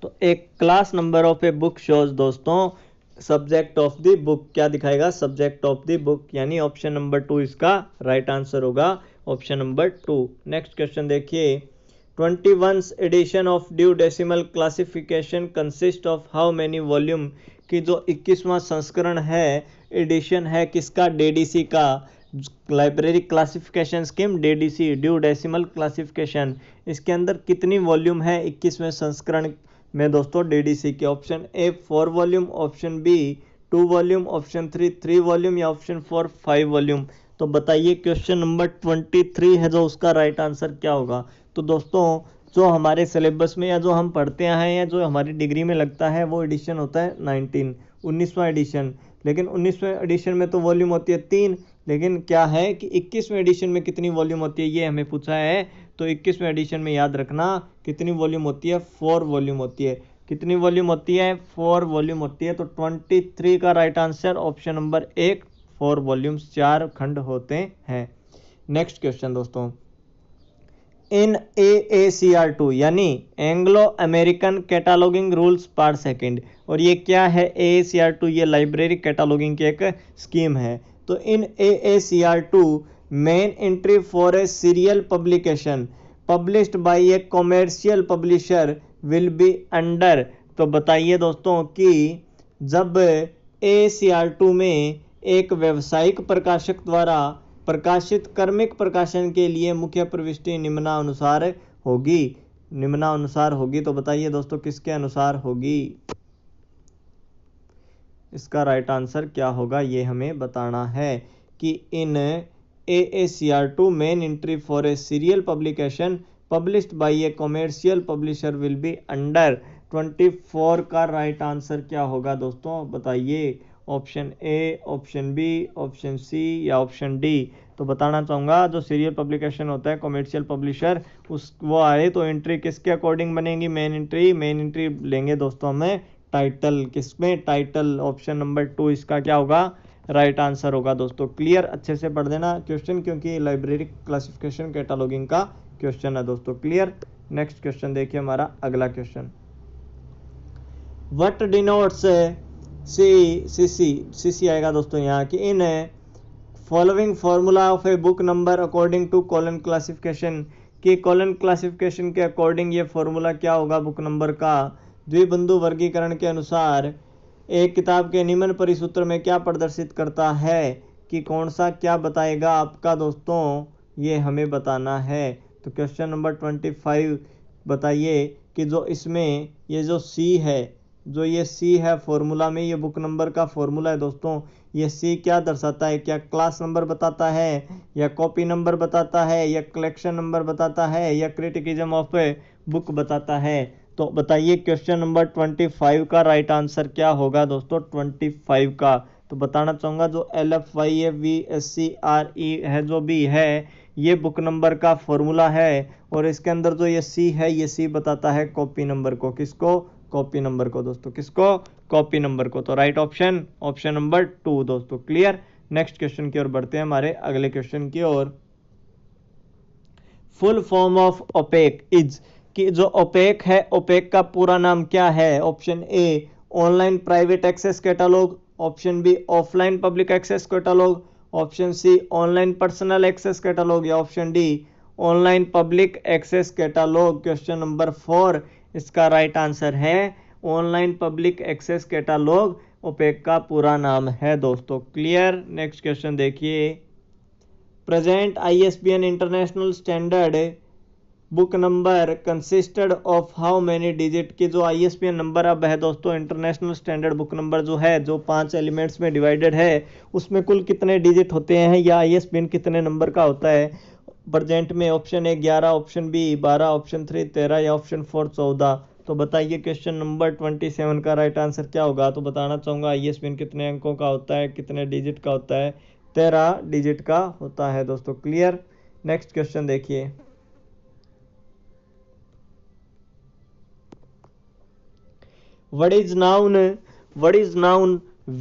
A: तो एक class number of a book shows दोस्तों सब्जेक्ट ऑफ द बुक, क्या दिखाएगा, सब्जेक्ट ऑफ द बुक, यानी ऑप्शन नंबर 2 इसका राइट आंसर होगा, ऑप्शन नंबर 2। नेक्स्ट क्वेश्चन देखिए। 21th edition of Dewey decimal classification consist of how many volume, की जो 21वां संस्करण है, एडिशन है किसका, डीडीसी का, library classification scheme DDC, due decimal classification. इसके अंदर कितनी वॉल्यूम है 21वें संस्करण में दोस्तों डीडीसी के। Option A 4 volume, option B 2 volume, option 3 volume, या ऑप्शन 4 5 वॉल्यूम। तो बताइए क्वेश्चन नंबर 23 है जो उसका राइट आंसर क्या होगा। तो दोस्तों जो हमारे सिलेबस में या जो हम पढ़ते हैं या जो हमारी डिग्री में लगता है वो एडिशन होता है 19वां एडिशन, लेकिन 19वें एडिशन में तो वॉल्यूम होती है 3, लेकिन क्या है कि 21वें एडिशन में कितनी वॉल्यूम होती है ये हमें पूछा है। तो 21वें एडिशन में याद रखना कितनी वॉल्यूम होती है, 4 वॉल्यूम होती है। कितनी वॉल्यूम होती है, 4 वॉल्यूम होती है। तो 23 का right answer option number 1 4 volumes, 4 खंड होते हैं। नेक्स्ट क्वेश्चन दोस्तों। इन AACR2 यानी Anglo American cataloguing rules part second, और ये क्या है AACR2, ये लाइब्रेरी कैटालॉगिंग की एक स्कीम है। तो इन AACR2 main entry for a serial publication published by a commercial publisher will be under. तो बताइए दोस्तों कि जब AACR2 में एक व्यावसायिक प्रकाशक द्वारा प्रकाशित क्रमिक प्रकाशन के लिए मुख्य प्रविष्टि निम्नानुसार होगी, तो बताइए दोस्तों किसके अनुसार होगी, इसका राइट आंसर क्या होगा ये हमें बताना है। कि in AACR2 main entry for a serial publication published by a commercial publisher will be under. 24 का राइट आंसर क्या होगा दोस्तों बताइए। Option A, option B, option C, या ऑप्शन डी। तो बताना चाहूँगा जो सीरियल पब्लिकेशन होता है कॉमर्शियल पब्लिशर वो आए तो एंट्री किसके अकॉर्डिंग बनेगी, मेन एंट्री लेंगे दोस्तों हमें टाइटल, किसमें, टाइटल। ऑप्शन नंबर 2 इसका क्या होगा, राइट आंसर होगा दोस्तों। क्लियर। अच्छे से पढ़ देना क्वेश्चन क्योंकि लाइब्रेरी क्लासिफिकेशन कैटालॉगिंग का क्वेश्चन है दोस्तों। क्लियर। नेक्स्ट क्वेश्चन देखिए हमारा अगला क्वेश्चन। व्हाट डिनोट्स सी आएगा दोस्तों यहाँ की in following formula of a book number according to colon classification, की कॉलन क्लासिफिकेशन के अकॉर्डिंग ये फॉर्मूला क्या होगा बुक नंबर का। द्विबिंदु वर्गीकरण के अनुसार एक किताब के निम्न परिसूत्र में क्या प्रदर्शित करता है, कि कौन सा क्या बताएगा आपका दोस्तों, ये हमें बताना है। तो क्वेश्चन नंबर 25 बताइए कि जो इसमें ये जो सी है, जो ये सी है फॉर्मूला में, ये बुक नंबर का फॉर्मूला है दोस्तों। ये सी क्या दर्शाता है, क्या क्लास नंबर बताता है, या कॉपी नंबर बताता है, या कलेक्शन नंबर बताता है, या क्रिटिसिज्म ऑफ बुक बताता है। तो बताइए क्वेश्चन नंबर 25 का राइट आंसर क्या होगा दोस्तों 25 का। तो बताना चाहूँगा जो LFYAVSCRE है जो भी है ये बुक नंबर का फॉर्मूला है, और इसके अंदर जो ये सी है ये सी बताता है कॉपी नंबर को। किसको? कॉपी नंबर को दोस्तों। किसको? कॉपी नंबर को। तो राइट ऑप्शन ऑप्शन नंबर 2 दोस्तों। क्लियर। नेक्स्ट क्वेश्चन की ओर बढ़ते हैं, हमारे अगले क्वेश्चन की ओर। Full form of OPAC is, कि जो ओपेक है ओपेक का पूरा नाम क्या है? Option A online private access catalogue, option B offline public access catalogue, option C online personal access catalogue, या option D online public access catalogue. Question number 4 इसका राइट आंसर है online public access catalogue OPAC का पूरा नाम है दोस्तों। Clear. Next question देखिए। Present ISBN international standard book number consisted of how many digit, की जो ISBN नंबर अब है दोस्तों इंटरनेशनल स्टैंडर्ड बुक नंबर जो है जो 5 एलिमेंट्स में डिवाइडेड है उसमें कुल कितने डिजिट होते हैं, या ISBN कितने नंबर का होता है प्रेजेंट में? Option A 11, option B 12, option 3 13, या ऑप्शन 4 14। तो बताइए क्वेश्चन नंबर 27 का राइट आंसर क्या होगा। तो बताना चाहूँगा ISBN कितने अंकों का होता है, कितने डिजिट का होता है? 13 डिजिट का होता है दोस्तों। क्लियर। नेक्स्ट क्वेश्चन देखिए। What is noun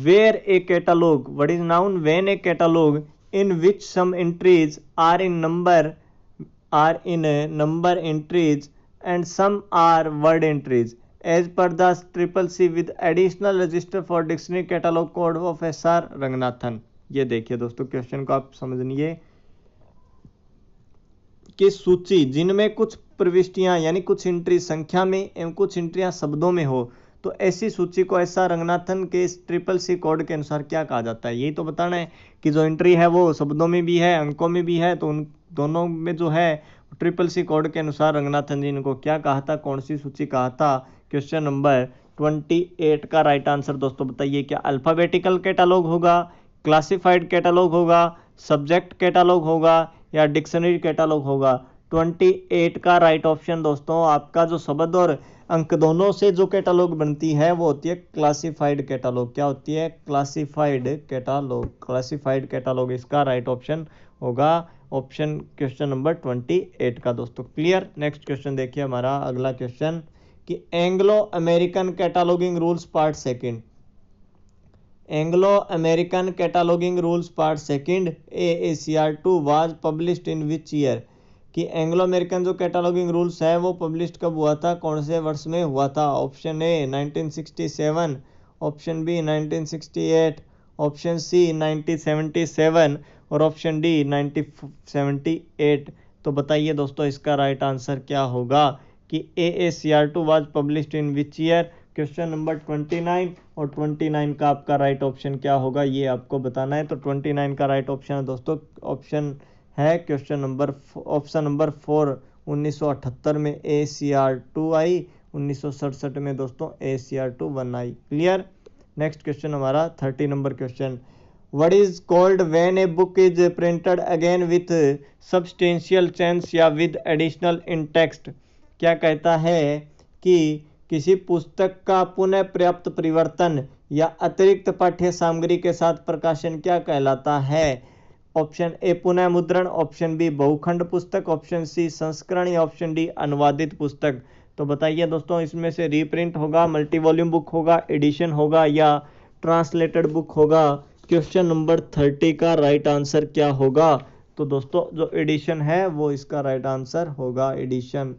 A: where a catalog, what is noun when a catalog in which some entries are in number entries and some are word entries as per the CCC with additional register for dictionary catalog code of SR Ranganathan. ये देखिए दोस्तों question को आप समझिए कि सूची जिनमें कुछ प्रविष्टियां यानी कुछ एंट्री संख्या में एवं कुछ एंट्रियां शब्दों में हो तो ऐसी सूची को ऐसा रंगनाथन के CCC कोड के अनुसार क्या कहा जाता है। यही तो बताना है कि जो एंट्री है वो शब्दों में भी है अंकों में भी है, तो उन दोनों में जो है CCC कोड के अनुसार रंगनाथन जी ने को क्या कहा था, कौन सी सूची कहा था। क्वेश्चन नंबर 28 का राइट आंसर दोस्तों बताइए क्या अल्फाबेटिकल कैटालॉग होगा, क्लासिफाइड कैटालॉग होगा, सब्जेक्ट कैटालॉग होगा, या डिक्शनरी कैटालॉग होगा। 28 का राइट ऑप्शन दोस्तों आपका जो शब्द और अंक दोनों से जो कैटालॉग बनती है वो होती है क्लासिफाइड कैटालॉग। क्या होती है? Classified catalogue. क्लासिफाइड कैटालॉग इसका राइट ऑप्शन होगा ऑप्शन क्वेश्चन नंबर 28 का दोस्तों। क्लियर। नेक्स्ट क्वेश्चन देखिए हमारा अगला क्वेश्चन कि Anglo American cataloguing rules part second, Anglo American cataloguing rules part second AACR2 was published in which year, कि Anglo American जो कैटालॉगिंग रूल्स है वो पब्लिश कब हुआ था, कौन से वर्ष में हुआ था। Option A 1967, option B 1968, option C 1977 और ऑप्शन डी 1978। तो बताइए दोस्तों इसका राइट आंसर क्या होगा कि AACR2 was published in which year. Question number 29 और 29 का आपका राइट ऑप्शन क्या होगा ये आपको बताना है। तो 29 का राइट ऑप्शन है दोस्तों ऑप्शन है क्वेश्चन नंबर ऑप्शन नंबर 4 1978 में AACR2 आई, 1967 में दोस्तों AACR2 1 आई। क्लियर। नेक्स्ट क्वेश्चन हमारा 30 number question, what is called when a book is printed again with substantial change या विद एडिशनल इन टेक्स्ट। क्या कहता है कि किसी पुस्तक का पुनः पर्याप्त परिवर्तन या अतिरिक्त पाठ्य सामग्री के साथ प्रकाशन क्या कहलाता है। ऑप्शन ए पुनः मुद्रण, ऑप्शन बी बहुखंड पुस्तक, ऑप्शन सी संस्करण, या ऑप्शन डी अनुवादित पुस्तक। तो बताइए दोस्तों इसमें से रीप्रिंट होगा, मल्टी वॉल्यूम बुक होगा, एडिशन होगा, या ट्रांसलेटेड बुक होगा। क्वेश्चन नंबर 30 का राइट आंसर क्या होगा। तो दोस्तों जो एडिशन है वो इसका राइट आंसर होगा एडिशन।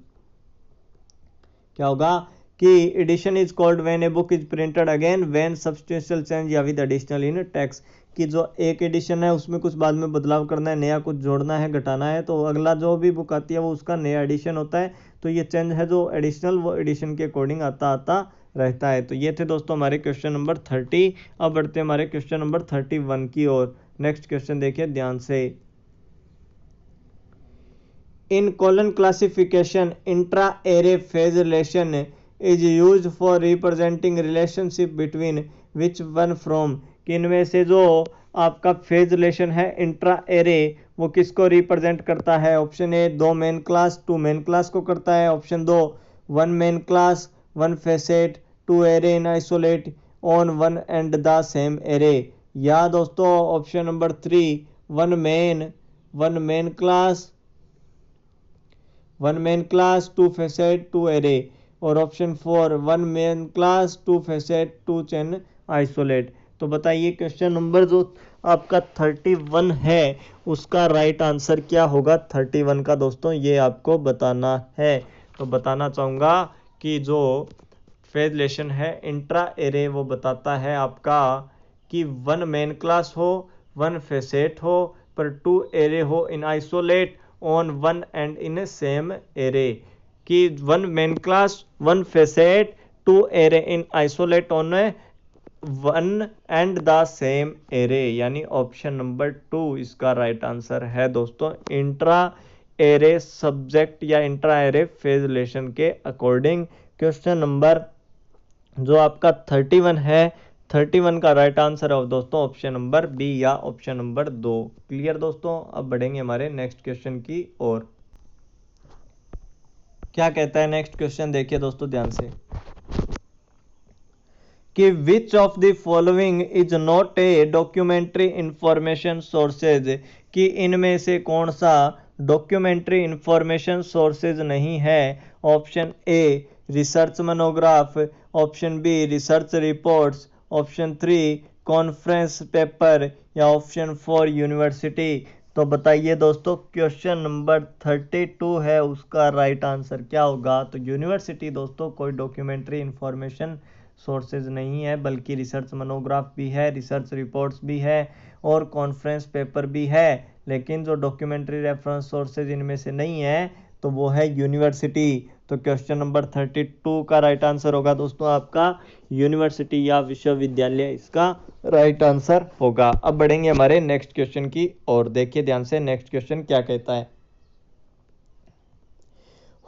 A: क्या होगा कि edition is called when a book is printed again when substantial change या विद एडिशनल इन टेक्स्ट, कि जो एक एडिशन है उसमें कुछ बाद में बदलाव करना है, नया कुछ जोड़ना है घटाना है, तो अगला जो भी बुक आती है वो उसका नया एडिशन होता है। तो ये चेंज है जो एडिशनल वो एडिशन के अकॉर्डिंग आता आता रहता है। तो ये थे दोस्तों हमारे क्वेश्चन नंबर 30। अब बढ़ते हैं हमारे क्वेश्चन नंबर 31 की ओर। नेक्स्ट क्वेश्चन देखिए ध्यान से। In colon classification intra array phase relation is used for representing relationship between which one from, कि इनमें से जो आपका फेज रिलेशन है इंट्रा एरे वो किसको रिप्रेजेंट करता है? Option A 2 main class 2 main class को करता है। Option 2 1 main class 1 facet 2 array in isolate on one and the same array. या दोस्तों option number 3 1 main class 2 facet 2 array. और option 4 1 main class 2 facet 2 chain isolate. तो बताइए question number जो आपका 31 है उसका राइट आंसर क्या होगा? 31 का दोस्तों ये आपको बताना है। तो बताना चाहूँगा कि जो फेज रिलेशन है इंट्रा एरे वो बताता है आपका कि 1 मेन क्लास हो 1 फैसेट हो पर 2 एरे हो in isolate on 1 and in same array. कि 1 main class 1 facet 2 array in isolate on 1 and the same array, यानी ऑप्शन नंबर 2 इसका राइट आंसर है दोस्तों। इंट्रा एरे सब्जेक्ट या इंट्रा एरे फेज रिलेशन के अकॉर्डिंग क्वेश्चन नंबर जो आपका 31 है 31 का राइट आंसर है दोस्तों ऑप्शन नंबर बी या ऑप्शन नंबर 2। क्लियर दोस्तों? अब बढ़ेंगे हमारे नेक्स्ट क्वेश्चन की ओर। क्या कहता है नेक्स्ट क्वेश्चन? देखिए दोस्तों ध्यान से कि which of the following is not a documentary information sources, कि इनमें से कौन सा डॉक्यूमेंट्री इंफॉर्मेशन सोर्सेज नहीं है? Option A research monograph, option B research reports, option 3 conference paper या ऑप्शन 4 यूनिवर्सिटी। तो बताइए दोस्तों क्वेश्चन नंबर 32 है उसका राइट आंसर क्या होगा? तो यूनिवर्सिटी दोस्तों कोई डॉक्यूमेंट्री इंफॉर्मेशन सोर्सेज नहीं है, बल्कि रिसर्च मोनोग्राफ भी है, रिसर्च रिपोर्ट्स भी है और कॉन्फ्रेंस पेपर भी है। लेकिन जो डॉक्यूमेंट्री रेफरेंस सोर्सेज इनमें से नहीं है तो वो है यूनिवर्सिटी। तो क्वेश्चन नंबर 32 का राइट आंसर होगा दोस्तों आपका यूनिवर्सिटी या विश्वविद्यालय इसका राइट आंसर होगा। अब बढ़ेंगे हमारे नेक्स्ट क्वेश्चन की और देखिए ध्यान से नेक्स्ट क्वेश्चन क्या कहता है।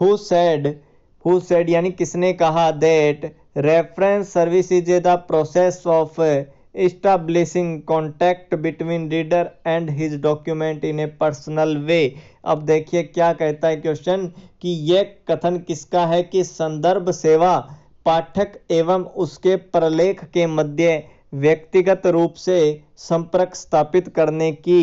A: हु सेड यानी किसने कहा that reference service is the process of establishing contact between reader and his document in a personal way. अब देखिए क्या कहता है क्वेश्चन कि यह कथन किसका है कि संदर्भ सेवा पाठक एवं उसके प्रलेख के मध्य व्यक्तिगत रूप से संपर्क स्थापित करने की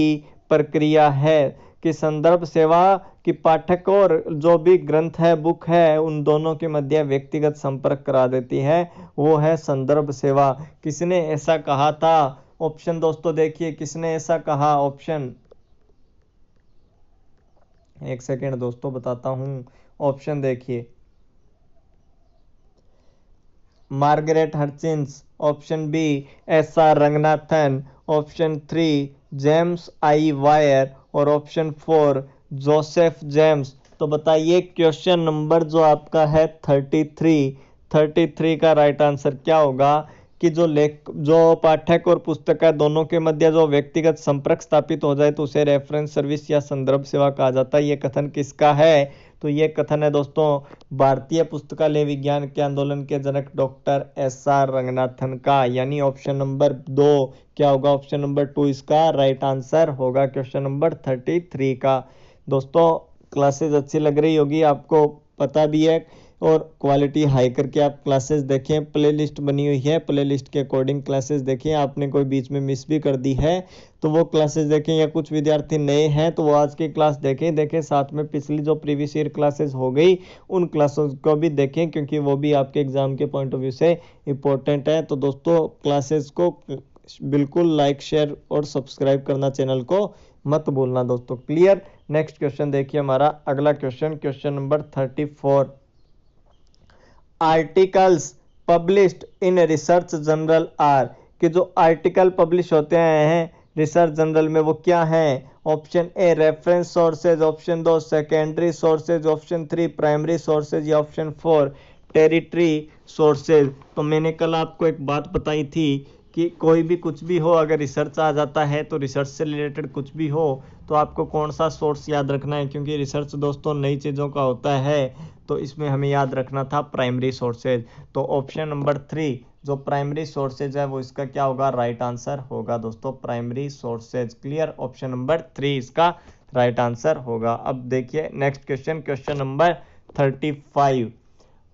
A: प्रक्रिया है। कि संदर्भ सेवा की पाठक और जो भी ग्रंथ है बुक है उन दोनों के मध्य व्यक्तिगत संपर्क करा देती है, वो है संदर्भ सेवा। किसने ऐसा कहा था? ऑप्शन दोस्तों देखिए किसने ऐसा कहा। ऑप्शन एक सेकेंड दोस्तों बताता हूं। ऑप्शन देखिए Margaret Hutchins, option B SR. Ranganathan, option 3 James I Wyer और ऑप्शन 4 जोसेफ जेम्स। तो बताइए क्वेश्चन नंबर जो आपका है 33 का राइट आंसर क्या होगा? कि जो पाठक और पुस्तक है दोनों के मध्य जो व्यक्तिगत संपर्क स्थापित हो जाए तो उसे रेफरेंस सर्विस या संदर्भ सेवा कहा जाता है। ये कथन किसका है? तो ये कथन है दोस्तों भारतीय पुस्तकालय विज्ञान के आंदोलन के जनक डॉक्टर एस.आर. रंगनाथन का, यानी ऑप्शन नंबर 2 क्या होगा? ऑप्शन नंबर 2 इसका राइट आंसर होगा क्वेश्चन नंबर 33 का। दोस्तों क्लासेस अच्छी लग रही होगी आपको, पता भी है, और क्वालिटी हाई करके आप क्लासेस देखें। प्लेलिस्ट बनी हुई है, प्लेलिस्ट के अकॉर्डिंग क्लासेस देखें। आपने कोई बीच में मिस भी कर दी है तो वो क्लासेस देखें, या कुछ विद्यार्थी नए हैं तो वो आज की क्लास देखें साथ में पिछली जो प्रीवियस ईयर क्लासेस हो गई उन क्लासेस को भी देखें, क्योंकि वो भी आपके एग्जाम के पॉइंट ऑफ व्यू से इम्पोर्टेंट है। तो दोस्तों क्लासेस को बिल्कुल लाइक शेयर और सब्सक्राइब करना चैनल को मत भूलना दोस्तों। क्लियर? नेक्स्ट क्वेश्चन देखिए हमारा अगला question number 34। Articles published in research journal are, कि जो आर्टिकल पब्लिश होते हैं रिसर्च जर्नल में वो क्या हैं? Option a reference sources, option 2 secondary sources, option 3 primary sources या ऑप्शन 4 टेरिटरी सोर्सेज। तो मैंने कल आपको एक बात बताई थी कि कोई भी कुछ भी हो, अगर रिसर्च आ जाता है तो रिसर्च से रिलेटेड कुछ भी हो तो आपको कौन सा सोर्स याद रखना है, क्योंकि रिसर्च दोस्तों नई चीज़ों का होता है। तो इसमें हमें याद रखना था प्राइमरी सोर्सेज। तो ऑप्शन नंबर 3 जो प्राइमरी सोर्सेज है वो इसका क्या होगा? राइट आंसर होगा दोस्तों primary sources. Clear? Option number 3 इसका राइट आंसर होगा। अब देखिए next question, question number 35।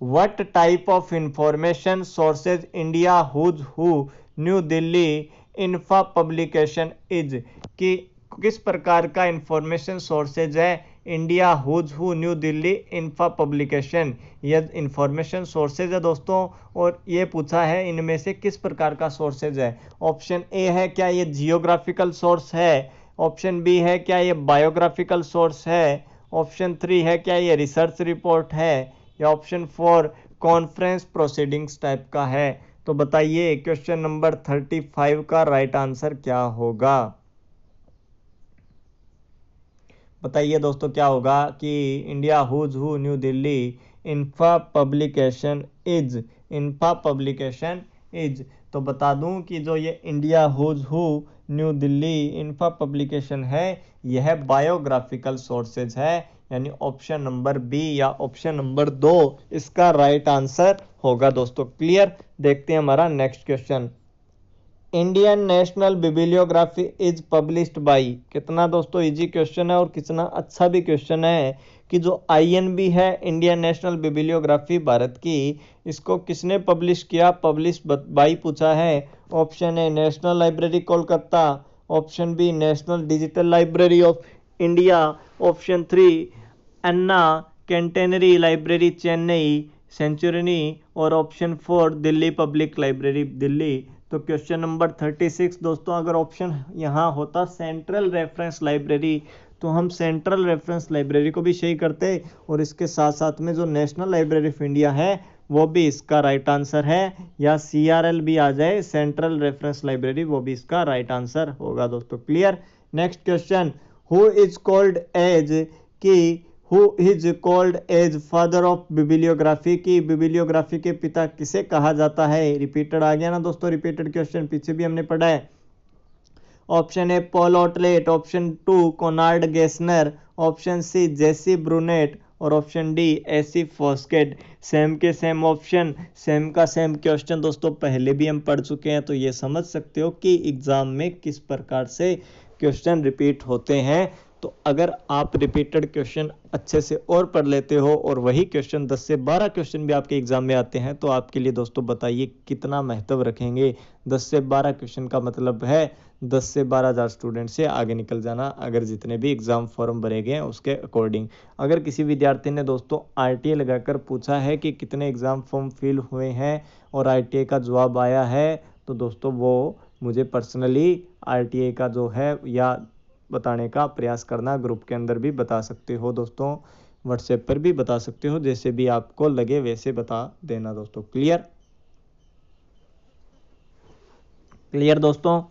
A: What type of information sources India who's who New Delhi Infa publication is, कि किस प्रकार का इंफॉर्मेशन सोर्सेज है India who's who New Delhi Infa publication, यह इंफॉर्मेशन सोर्सेज है दोस्तों। और ये पूछा है इनमें से किस प्रकार का सोर्सेज है। ऑप्शन ए है क्या ये जियोग्राफिकल सोर्स है, ऑप्शन बी है क्या ये बायोग्राफिकल सोर्स है, ऑप्शन 3 है क्या ये रिसर्च रिपोर्ट है, या ऑप्शन 4 कॉन्फ्रेंस प्रोसीडिंग्स टाइप का है। तो बताइए क्वेश्चन नंबर 35 का राइट आंसर क्या होगा। बताइए दोस्तों क्या होगा कि India who's who New Delhi Infa publication is, Infa publication is. तो बता दूं कि जो ये India who's who New Delhi Infa publication है यह बायोग्राफिकल सोर्सेज है, यानी ऑप्शन नंबर बी या ऑप्शन नंबर 2 इसका राइट आंसर होगा दोस्तों। क्लियर। देखते हैं हमारा next question. Indian national bibliography is published by, कितना दोस्तों इजी क्वेश्चन है और कितना अच्छा भी क्वेश्चन है कि जो INB है इंडियन नेशनल बिबिलियोग्राफी भारत की, इसको किसने पब्लिश किया, पब्लिश बाई पूछा है। Option A national library Kolkata, option B national digital library of India, option 3 Anna centenary library Chennai century, और option 4 Delhi public library Delhi. तो क्वेश्चन नंबर 36 दोस्तों, अगर ऑप्शन यहाँ होता सेंट्रल रेफरेंस लाइब्रेरी तो हम सेंट्रल रेफरेंस लाइब्रेरी को भी सही करते, और इसके साथ साथ में जो नेशनल लाइब्रेरी ऑफ इंडिया है वो भी इसका राइट आंसर है, या CRL भी आ जाए सेंट्रल रेफरेंस लाइब्रेरी, वो भी इसका राइट आंसर होगा दोस्तों। Clear. Next question, who is called as, कि who is called as father of bibliography, की बिबिलियोग्राफी के पिता किसे कहा जाता है। रिपीटेड आ गया ना दोस्तों, रिपीटेड क्वेश्चन पीछे भी हमने पढ़ा है। Option A Paul Otlet, option 2 Conrad Gesner, option C JC Brunet, और option D AC Foskett. Same के सेम ऑप्शन, सेम का सेम क्वेश्चन दोस्तों पहले भी हम पढ़ चुके हैं, तो ये समझ सकते हो कि एग्जाम में किस प्रकार से क्वेश्चन रिपीट होते हैं। तो अगर आप रिपीटेड क्वेश्चन अच्छे से और पढ़ लेते हो और वही क्वेश्चन 10 से 12 क्वेश्चन भी आपके एग्जाम में आते हैं, तो आपके लिए दोस्तों बताइए कितना महत्व रखेंगे। 10 से 12 क्वेश्चन का मतलब है 10 से 12,000 स्टूडेंट से आगे निकल जाना, अगर जितने भी एग्जाम फॉर्म भरे गए हैं उसके अकॉर्डिंग। अगर किसी विद्यार्थी ने दोस्तों RTA लगाकर पूछा है कि कितने एग्जाम फॉर्म फिल हुए हैं और RTA का जवाब आया है, तो दोस्तों वो मुझे पर्सनली RTA का जो है या बताने का प्रयास करना, ग्रुप के अंदर भी बता सकते हो दोस्तों, व्हाट्सएप पर भी बता सकते हो, जैसे भी आपको लगे वैसे बता देना दोस्तों। क्लियर। क्लियर दोस्तों।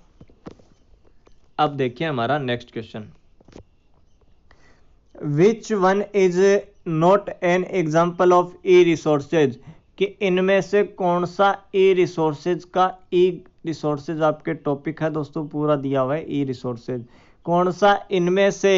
A: अब देखिए हमारा next question, which one is not an example of E resources, कि इनमें से कौन सा ई रिसोर्सेज का, ई रिसोर्सेज आपके टॉपिक है दोस्तों, पूरा दिया हुआ है ई रिसोर्सेज, कौन सा इनमें से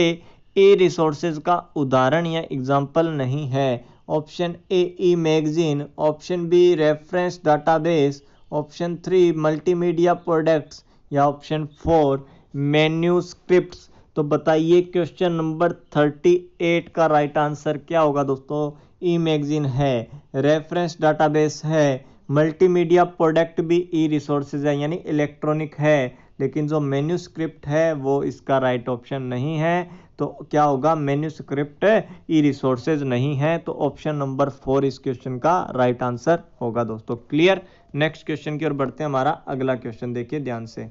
A: ई रिसोर्सेज का उदाहरण या एग्जाम्पल नहीं है। Option A e magazine, option B reference database, option 3 multimedia products, या ऑप्शन 4 मैन्यूस्क्रिप्ट्स। तो बताइए क्वेश्चन नंबर 38 का राइट आंसर क्या होगा दोस्तों। ई मैगजीन है, रेफरेंस डाटाबेस है, मल्टीमीडिया प्रोडक्ट भी ई रिसोर्सेज है यानी इलेक्ट्रॉनिक है, लेकिन जो मैन्यूस्क्रिप्ट है वो इसका राइट ऑप्शन नहीं है। तो क्या होगा, मैन्यूस्क्रिप्ट ई रिसोर्सेज नहीं है, तो ऑप्शन नंबर 4 इस क्वेश्चन का राइट आंसर होगा दोस्तों। क्लियर। नेक्स्ट क्वेश्चन की ओर बढ़ते हैं। हमारा अगला क्वेश्चन देखिए ध्यान से,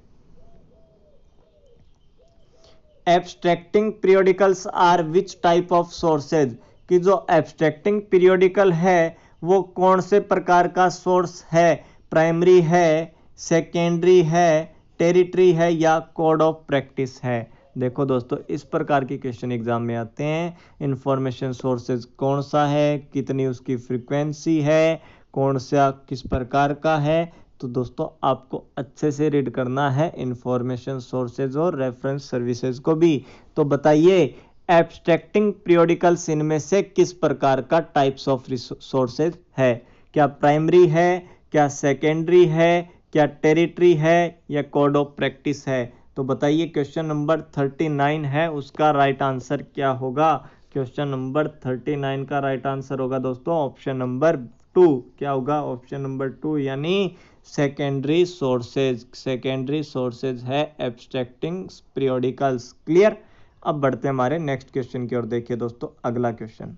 A: abstracting periodicals are which type of sources, कि जो एब्स्ट्रैक्टिंग पीरियोडिकल है वो कौन से प्रकार का सोर्स है, प्राइमरी है, सेकेंडरी है, टेरिटरी है, या कोड ऑफ प्रैक्टिस है। देखो दोस्तों इस प्रकार के क्वेश्चन एग्जाम में आते हैं, इंफॉर्मेशन सोर्सेज कौन सा है, कितनी उसकी फ्रीक्वेंसी है, कौन सा किस प्रकार का है। तो दोस्तों आपको अच्छे से रीड करना है इंफॉर्मेशन सोर्सेज और रेफरेंस सर्विसेज को भी। तो बताइए एब्स्ट्रैक्टिंग पीरियोडिकल्स इनमें से किस प्रकार का टाइप्स ऑफ सोर्सेज है, क्या प्राइमरी है, क्या सेकेंडरी है, क्या टेरिटरी है, या कोड ऑफ प्रैक्टिस है। तो बताइए क्वेश्चन नंबर 39 है, उसका राइट आंसर क्या होगा? क्वेश्चन नंबर 39 का राइट आंसर होगा दोस्तों ऑप्शन नंबर 2। क्या होगा? ऑप्शन नंबर 2 यानी सेकेंडरी सोर्सेज। सेकेंडरी सोर्सेज है एब्स्ट्रैक्टिंग पीरियोडिकल्स। क्लियर? अब बढ़ते हैं हमारे नेक्स्ट क्वेश्चन की ओर। देखिए दोस्तों अगला question,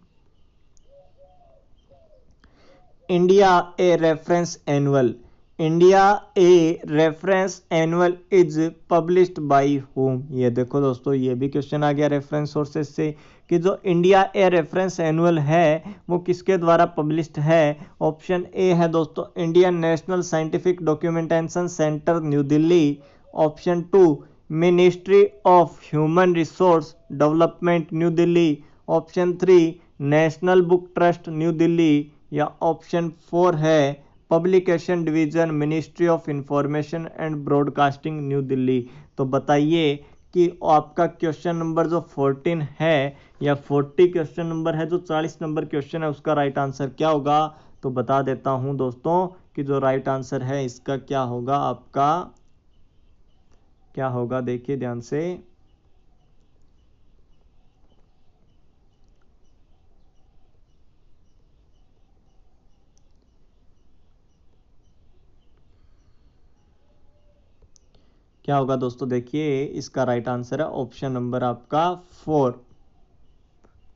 A: India a reference annual. India a reference annual is published by home. ये देखो दोस्तों, ये भी क्वेश्चन आ गया रेफरेंस सोर्सेज से कि जो इंडिया ए रेफरेंस एनुअल है वो किसके द्वारा पब्लिश्ड है? ऑप्शन ए है दोस्तों Indian national scientific documentation centre new Delhi. Option 2 ministry of human resource development new Delhi. Option 3 national book trust new Delhi. या ऑप्शन 4 है publication division ministry of information and broadcasting new Delhi. तो बताइए कि आपका क्वेश्चन नंबर जो 14 है या 40 क्वेश्चन नंबर है, जो 40 नंबर क्वेश्चन है, उसका राइट आंसर क्या होगा? तो बता देता हूं दोस्तों कि जो राइट आंसर है इसका क्या होगा, आपका क्या होगा, देखिए ध्यान से। क्या होगा दोस्तों? देखिए इसका राइट आंसर है ऑप्शन नंबर आपका 4।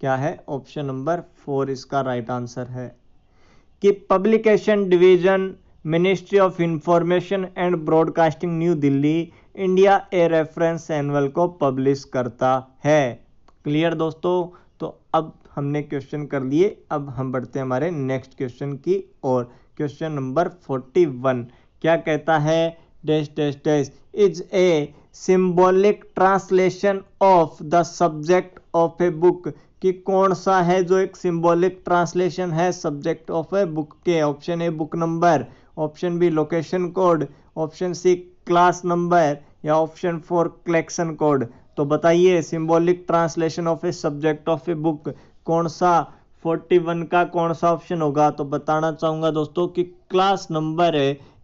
A: क्या है? ऑप्शन नंबर 4 इसका राइट आंसर है कि publication division ministry of information and broadcasting new Delhi India a reference annual को पब्लिश करता है। क्लियर दोस्तों? तो अब हमने क्वेश्चन कर लिए, अब हम बढ़ते हैं हमारे नेक्स्ट क्वेश्चन की ओर। क्वेश्चन नंबर 41 क्या कहता है? Dash dash dash is a symbolic translation of the subject of a book. कि कौन सा है जो एक सिंबॉलिक ट्रांसलेशन है सब्जेक्ट ऑफ ए बुक के? Option A book number, option B location code, option C class number, या option 4 collection code. तो बताइए symbolic translation of a subject of a book कौन सा 41 का कौन सा ऑप्शन होगा? तो बताना चाहूंगा दोस्तों कि class number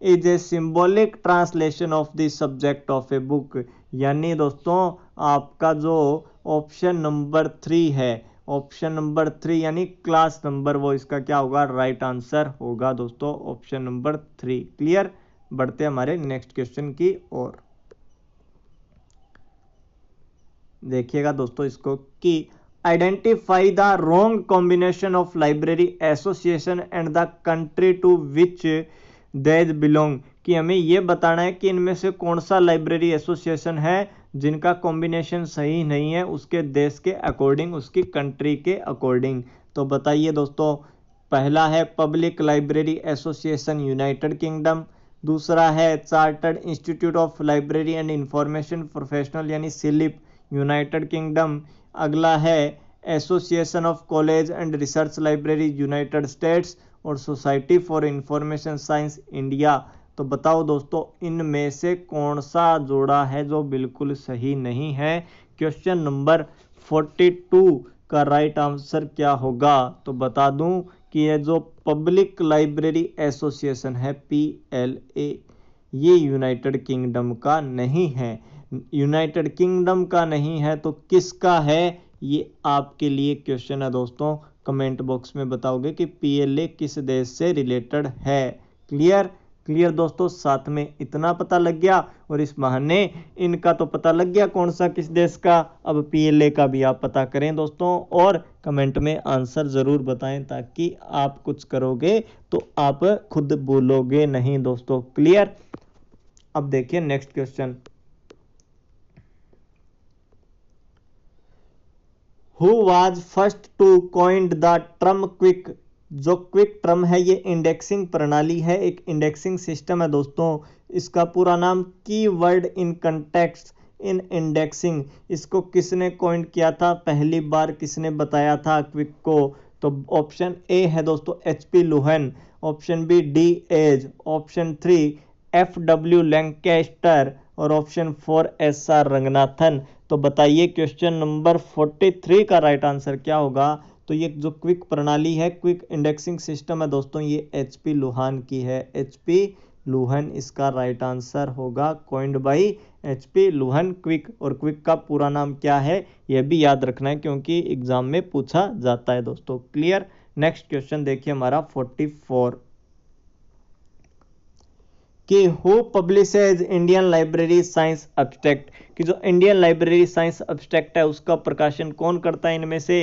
A: is a symbolic translation of the subject of a book. यानी दोस्तों आपका जो ऑप्शन नंबर 3 है, ऑप्शन नंबर 3 यानी क्लास नंबर, वो इसका क्या होगा? राइट आंसर होगा दोस्तों ऑप्शन नंबर 3। क्लियर? बढ़ते हमारे नेक्स्ट क्वेश्चन की ओर। देखिएगा दोस्तों इसको कि identify the wrong combination of library association and the country to which they belong. कि हमें यह बताना है कि इनमें से कौन सा लाइब्रेरी एसोसिएशन है जिनका कॉम्बिनेशन सही नहीं है उसके देश के अकॉर्डिंग, उसकी कंट्री के अकॉर्डिंग। तो बताइए दोस्तों, पहला है public library association United Kingdom, दूसरा है chartered institute of library and information professional यानी सिलिप यूनाइटेड किंगडम, अगला है association of college and research library United States, और society for information science India. तो बताओ दोस्तों इनमें से कौन सा जोड़ा है जो बिल्कुल सही नहीं है? क्वेश्चन नंबर 42 का राइट आंसर क्या होगा? तो बता दूं कि ये जो पब्लिक लाइब्रेरी एसोसिएशन है PLA, ये यूनाइटेड किंगडम का नहीं है। यूनाइटेड किंगडम का नहीं है तो किसका है? ये आपके लिए क्वेश्चन है दोस्तों। कमेंट बॉक्स में बताओगे कि PLA किस देश से रिलेटेड है। क्लियर? क्लियर दोस्तों, साथ में इतना पता लग गया और इस बहाने इनका तो पता लग गया कौन सा किस देश का। अब PLA का भी आप पता करें दोस्तों और कमेंट में आंसर ज़रूर बताएं ताकि आप कुछ करोगे तो आप खुद बोलोगे नहीं दोस्तों। क्लियर? अब देखिए next question, who was first to coined the term quick. जो क्विक टर्म है ये इंडेक्सिंग प्रणाली है, एक इंडेक्सिंग सिस्टम है दोस्तों। इसका पूरा नाम keyword in context in indexing. इसको किसने कॉइंड किया था, पहली बार किसने बताया था क्विक को? तो ऑप्शन ए है दोस्तों HP Luhn, option B D एज, ऑप्शन 3 FW लैंकेस्टर, और ऑप्शन 4 SR रंगनाथन। तो बताइए क्वेश्चन नंबर 43 का राइट आंसर क्या होगा? तो ये जो क्विक प्रणाली है, क्विक इंडेक्सिंग सिस्टम है दोस्तों, ये HP लुहान की है। HP लुहान इसका राइट आंसर होगा, कॉइंड बाय HP, लुहन, क्विक। और क्विक का पूरा नाम क्या है यह भी याद रखना है क्योंकि एग्जाम में पूछा जाता है दोस्तों। क्लियर। नेक्स्ट क्वेश्चन देखिए हमारा 44 कि who publishes Indian library science abstract, कि जो इंडियन लाइब्रेरी साइंस एब्स्ट्रैक्ट है उसका प्रकाशन कौन करता है इनमें से।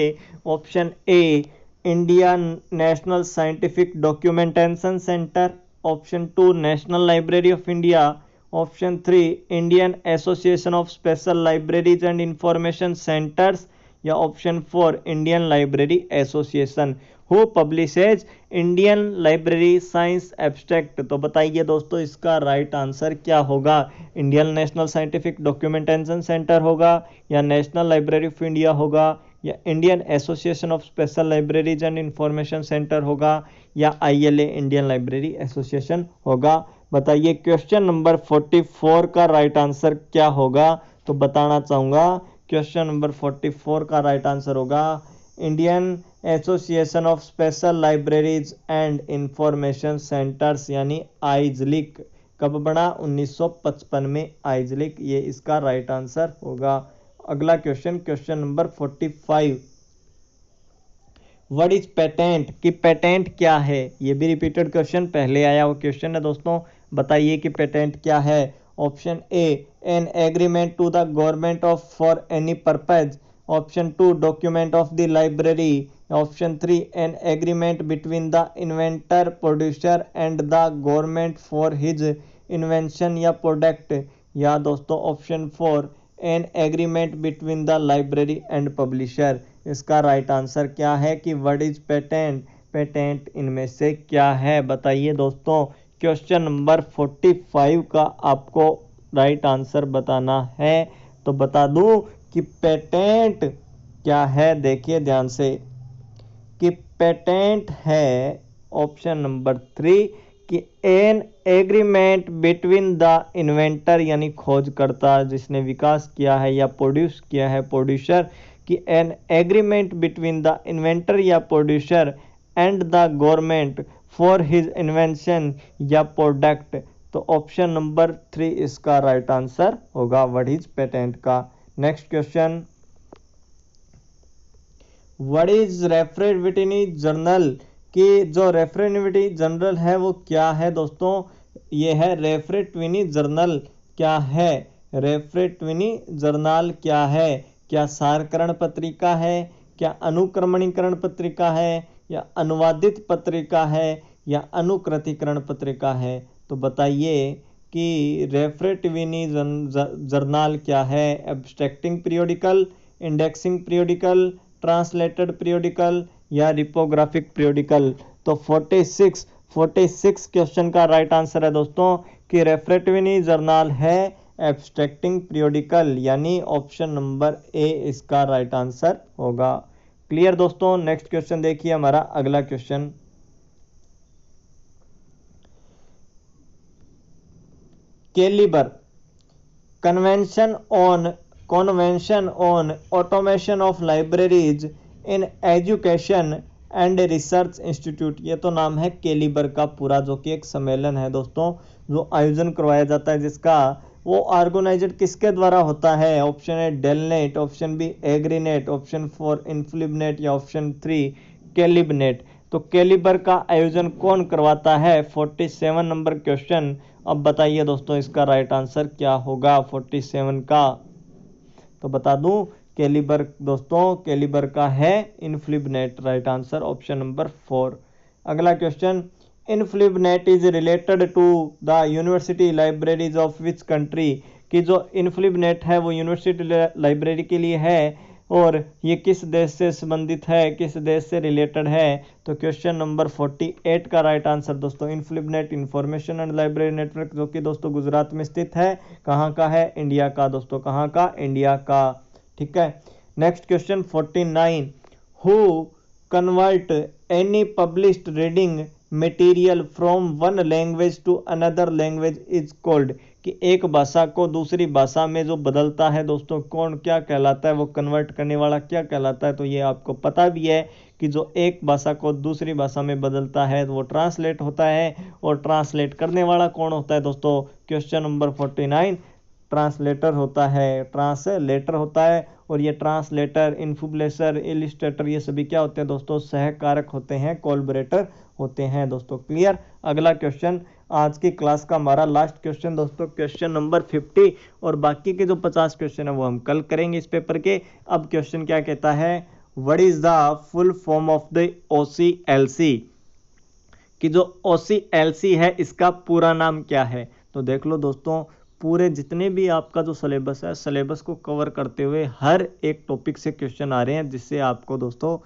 A: Option A India national scientific documentation centre, option 2 national library of India, option 3 Indian association of special libraries and information centres, या option 4 Indian library association. Who publishes Indian library science abstract, तो बताइए दोस्तों इसका right answer क्या होगा। Indian national scientific documentation centre होगा, या national library of India होगा, या Indian association of special libraries and information centre होगा, या ILA इंडियन लाइब्रेरी एसोसिएशन होगा। बताइए क्वेश्चन नंबर 44 का राइट आंसर क्या होगा। तो बताना चाहूँगा क्वेश्चन नंबर 44 का राइट आंसर होगा Indian association of special libraries and information centres, यानी आइजलिक। कब बना 1955 में आइजलिक, ये इसका राइट आंसर होगा। अगला question, question number 45 what is patent, कि पेटेंट क्या है। ये भी रिपीटेड क्वेश्चन पहले आया वो क्वेश्चन है दोस्तों। बताइए कि पेटेंट क्या है। Option A an agreement to the government of for any purpose, option 2 document of the library, option 3 an agreement between the inventor producer and the government for his invention या product, या दोस्तों option 4 an agreement between the library and publisher. इसका right answer क्या है कि what is patent, patent इनमें से क्या है। बताइए दोस्तों क्वेश्चन नंबर 45 का आपको राइट आंसर बताना है। तो बता दूं कि पेटेंट क्या है, देखिए ध्यान से कि पेटेंट है ऑप्शन नंबर 3 कि an agreement between the inventor यानी खोजकर्ता जिसने विकास किया है या प्रोड्यूस किया है प्रोड्यूसर, कि an agreement between the inventor या producer and the government for his invention या प्रोडक्ट। तो ऑप्शन नंबर 3 इसका राइट आंसर होगा व्हाट इज पेटेंट का। Next question, what is referativity journal, कि जो रेफ्रेटिविटी जर्नल है वो क्या है दोस्तों। ये है रेफ्रेटिविटी जर्नल क्या है, रेफ्रेटिविटी जर्नल क्या है। क्या सारकरण पत्रिका है, क्या अनुक्रमणीकरण पत्रिका है, या अनुवादित पत्रिका है, या अनुकृतिकरण पत्रिका है। तो बताइए कि रेफ्रेटिविटी जर्नल क्या है। Abstracting periodical, indexing periodical, translated periodical, या रिपोग्राफिक पीरियोडिकल। तो 46 क्वेश्चन का राइट आंसर है दोस्तों कि रेफ्रेटिविटी जर्नल है एब्स्ट्रैक्टिंग पीरियोडिकल, यानी ऑप्शन नंबर ए इसका राइट आंसर होगा। क्लियर दोस्तों। नेक्स्ट क्वेश्चन देखिए हमारा अगला question, CALIBER convention on automation of libraries in education and research institute. ये तो नाम है कैलिबर का पूरा, जो कि एक सम्मेलन है दोस्तों जो आयोजन करवाया जाता है, जिसका वो ऑर्गेनाइज्ड किसके द्वारा होता है। Option A DELNET, option B Agrinet, option 4 INFLIBNET, या ऑप्शन 3 कैलिबनेट। तो कैलिबर का आयोजन कौन करवाता है। 47 नंबर क्वेश्चन। अब बताइए दोस्तों इसका राइट आंसर क्या होगा 47 का। तो बता दूं कैलिबर दोस्तों, कैलिबर का है INFLIBNET, right answer option number 4। अगला question, INFLIBNET is related to the university libraries of which country, कि जो इन्फ्लिबनेट है वो यूनिवर्सिटी लाइब्रेरी के लिए है और ये किस देश से संबंधित है, किस देश से रिलेटेड है। तो क्वेश्चन नंबर 48 का राइट आंसर दोस्तों इन्फ्लिबनेट इंफॉर्मेशन एंड लाइब्रेरी नेटवर्क, जो कि दोस्तों गुजरात में स्थित है। कहाँ का है, इंडिया का दोस्तों, कहाँ का, इंडिया का। ठीक है। Next question 49, who convert any published reading material from one language to another language is called, कि एक भाषा को दूसरी भाषा में जो बदलता है दोस्तों कौन क्या कहलाता है, वो कन्वर्ट करने वाला क्या कहलाता है। तो ये आपको पता भी है कि जो एक भाषा को दूसरी भाषा में बदलता है वो ट्रांसलेट होता है, और ट्रांसलेट करने वाला कौन होता है दोस्तों। क्वेश्चन नंबर 49 ट्रांसलेटर होता है, और ये ट्रांसलेटर, इन्फुबलेसर, इलिस्ट्रेटर, ये सभी क्या होते हैं दोस्तों, सहकारक होते हैं, कोलैबोरेटर होते हैं दोस्तों। क्लियर। अगला क्वेश्चन, आज की क्लास का हमारा लास्ट क्वेश्चन दोस्तों, क्वेश्चन नंबर 50, और बाकी के जो 50 क्वेश्चन है वो हम कल करेंगे इस पेपर के। अब क्वेश्चन क्या कहता है, what is the full form of the OCLC, कि जो OCLC है इसका पूरा नाम क्या है। तो देख लो दोस्तों, पूरे जितने भी आपका जो सिलेबस है, सिलेबस को कवर करते हुए हर एक टॉपिक से क्वेश्चन आ रहे हैं, जिससे आपको दोस्तों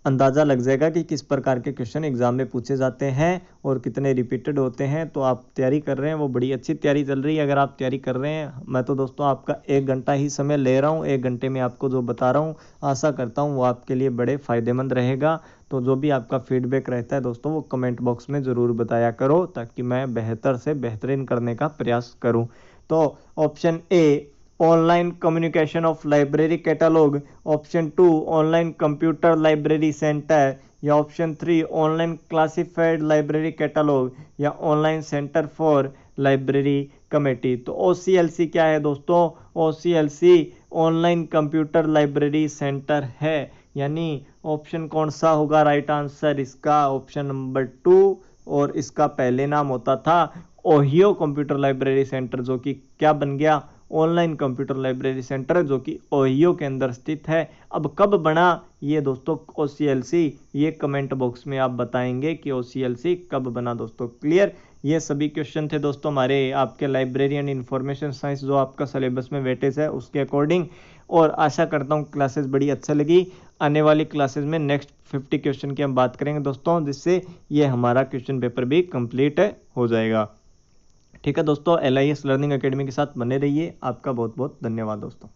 A: अंदाज़ा लग जाएगा कि किस प्रकार के क्वेश्चन एग्जाम में पूछे जाते हैं और कितने रिपीटेड होते हैं। तो आप तैयारी कर रहे हैं, वो बड़ी अच्छी तैयारी चल रही है। अगर आप तैयारी कर रहे हैं, मैं तो दोस्तों आपका 1 घंटा ही समय ले रहा हूँ, 1 घंटे में आपको जो बता रहा हूँ, आशा करता हूँ वो आपके लिए बड़े फ़ायदेमंद रहेगा। तो जो भी आपका फीडबैक रहता है दोस्तों, वो कमेंट बॉक्स में ज़रूर बताया करो, ताकि मैं बेहतर से बेहतरीन करने का प्रयास करूँ। तो option A, online communication of library catalogue, option 2 online computer library centre, या option 3 online classified library catalogue, या online centre for library committee. तो OCLC क्या है दोस्तों, OCLC online computer library centre है। यानी ऑप्शन कौन सा होगा राइट आंसर इसका, ऑप्शन नंबर 2, और इसका पहले नाम होता था ओहियो कंप्यूटर लाइब्रेरी सेंटर, जो कि क्या बन गया, ऑनलाइन कंप्यूटर लाइब्रेरी सेंटर, जो कि ओहियो के अंदर स्थित है। अब कब बना ये दोस्तों OCLC, ये कमेंट बॉक्स में आप बताएंगे कि OCLC कब बना दोस्तों। क्लियर। ये सभी क्वेश्चन थे दोस्तों हमारे आपके लाइब्रेरी एंड इंफॉर्मेशन साइंस जो आपका सिलेबस में वेटेज है उसके अकॉर्डिंग, और आशा करता हूँ क्लासेस बड़ी अच्छा लगी। आने वाली क्लासेस में नेक्स्ट 50 क्वेश्चन की हम बात करेंगे दोस्तों, जिससे ये हमारा क्वेश्चन पेपर भी कंप्लीट हो जाएगा। ठीक है दोस्तों, LIS लर्निंग एकेडमी के साथ बने रहिए। आपका बहुत बहुत धन्यवाद दोस्तों।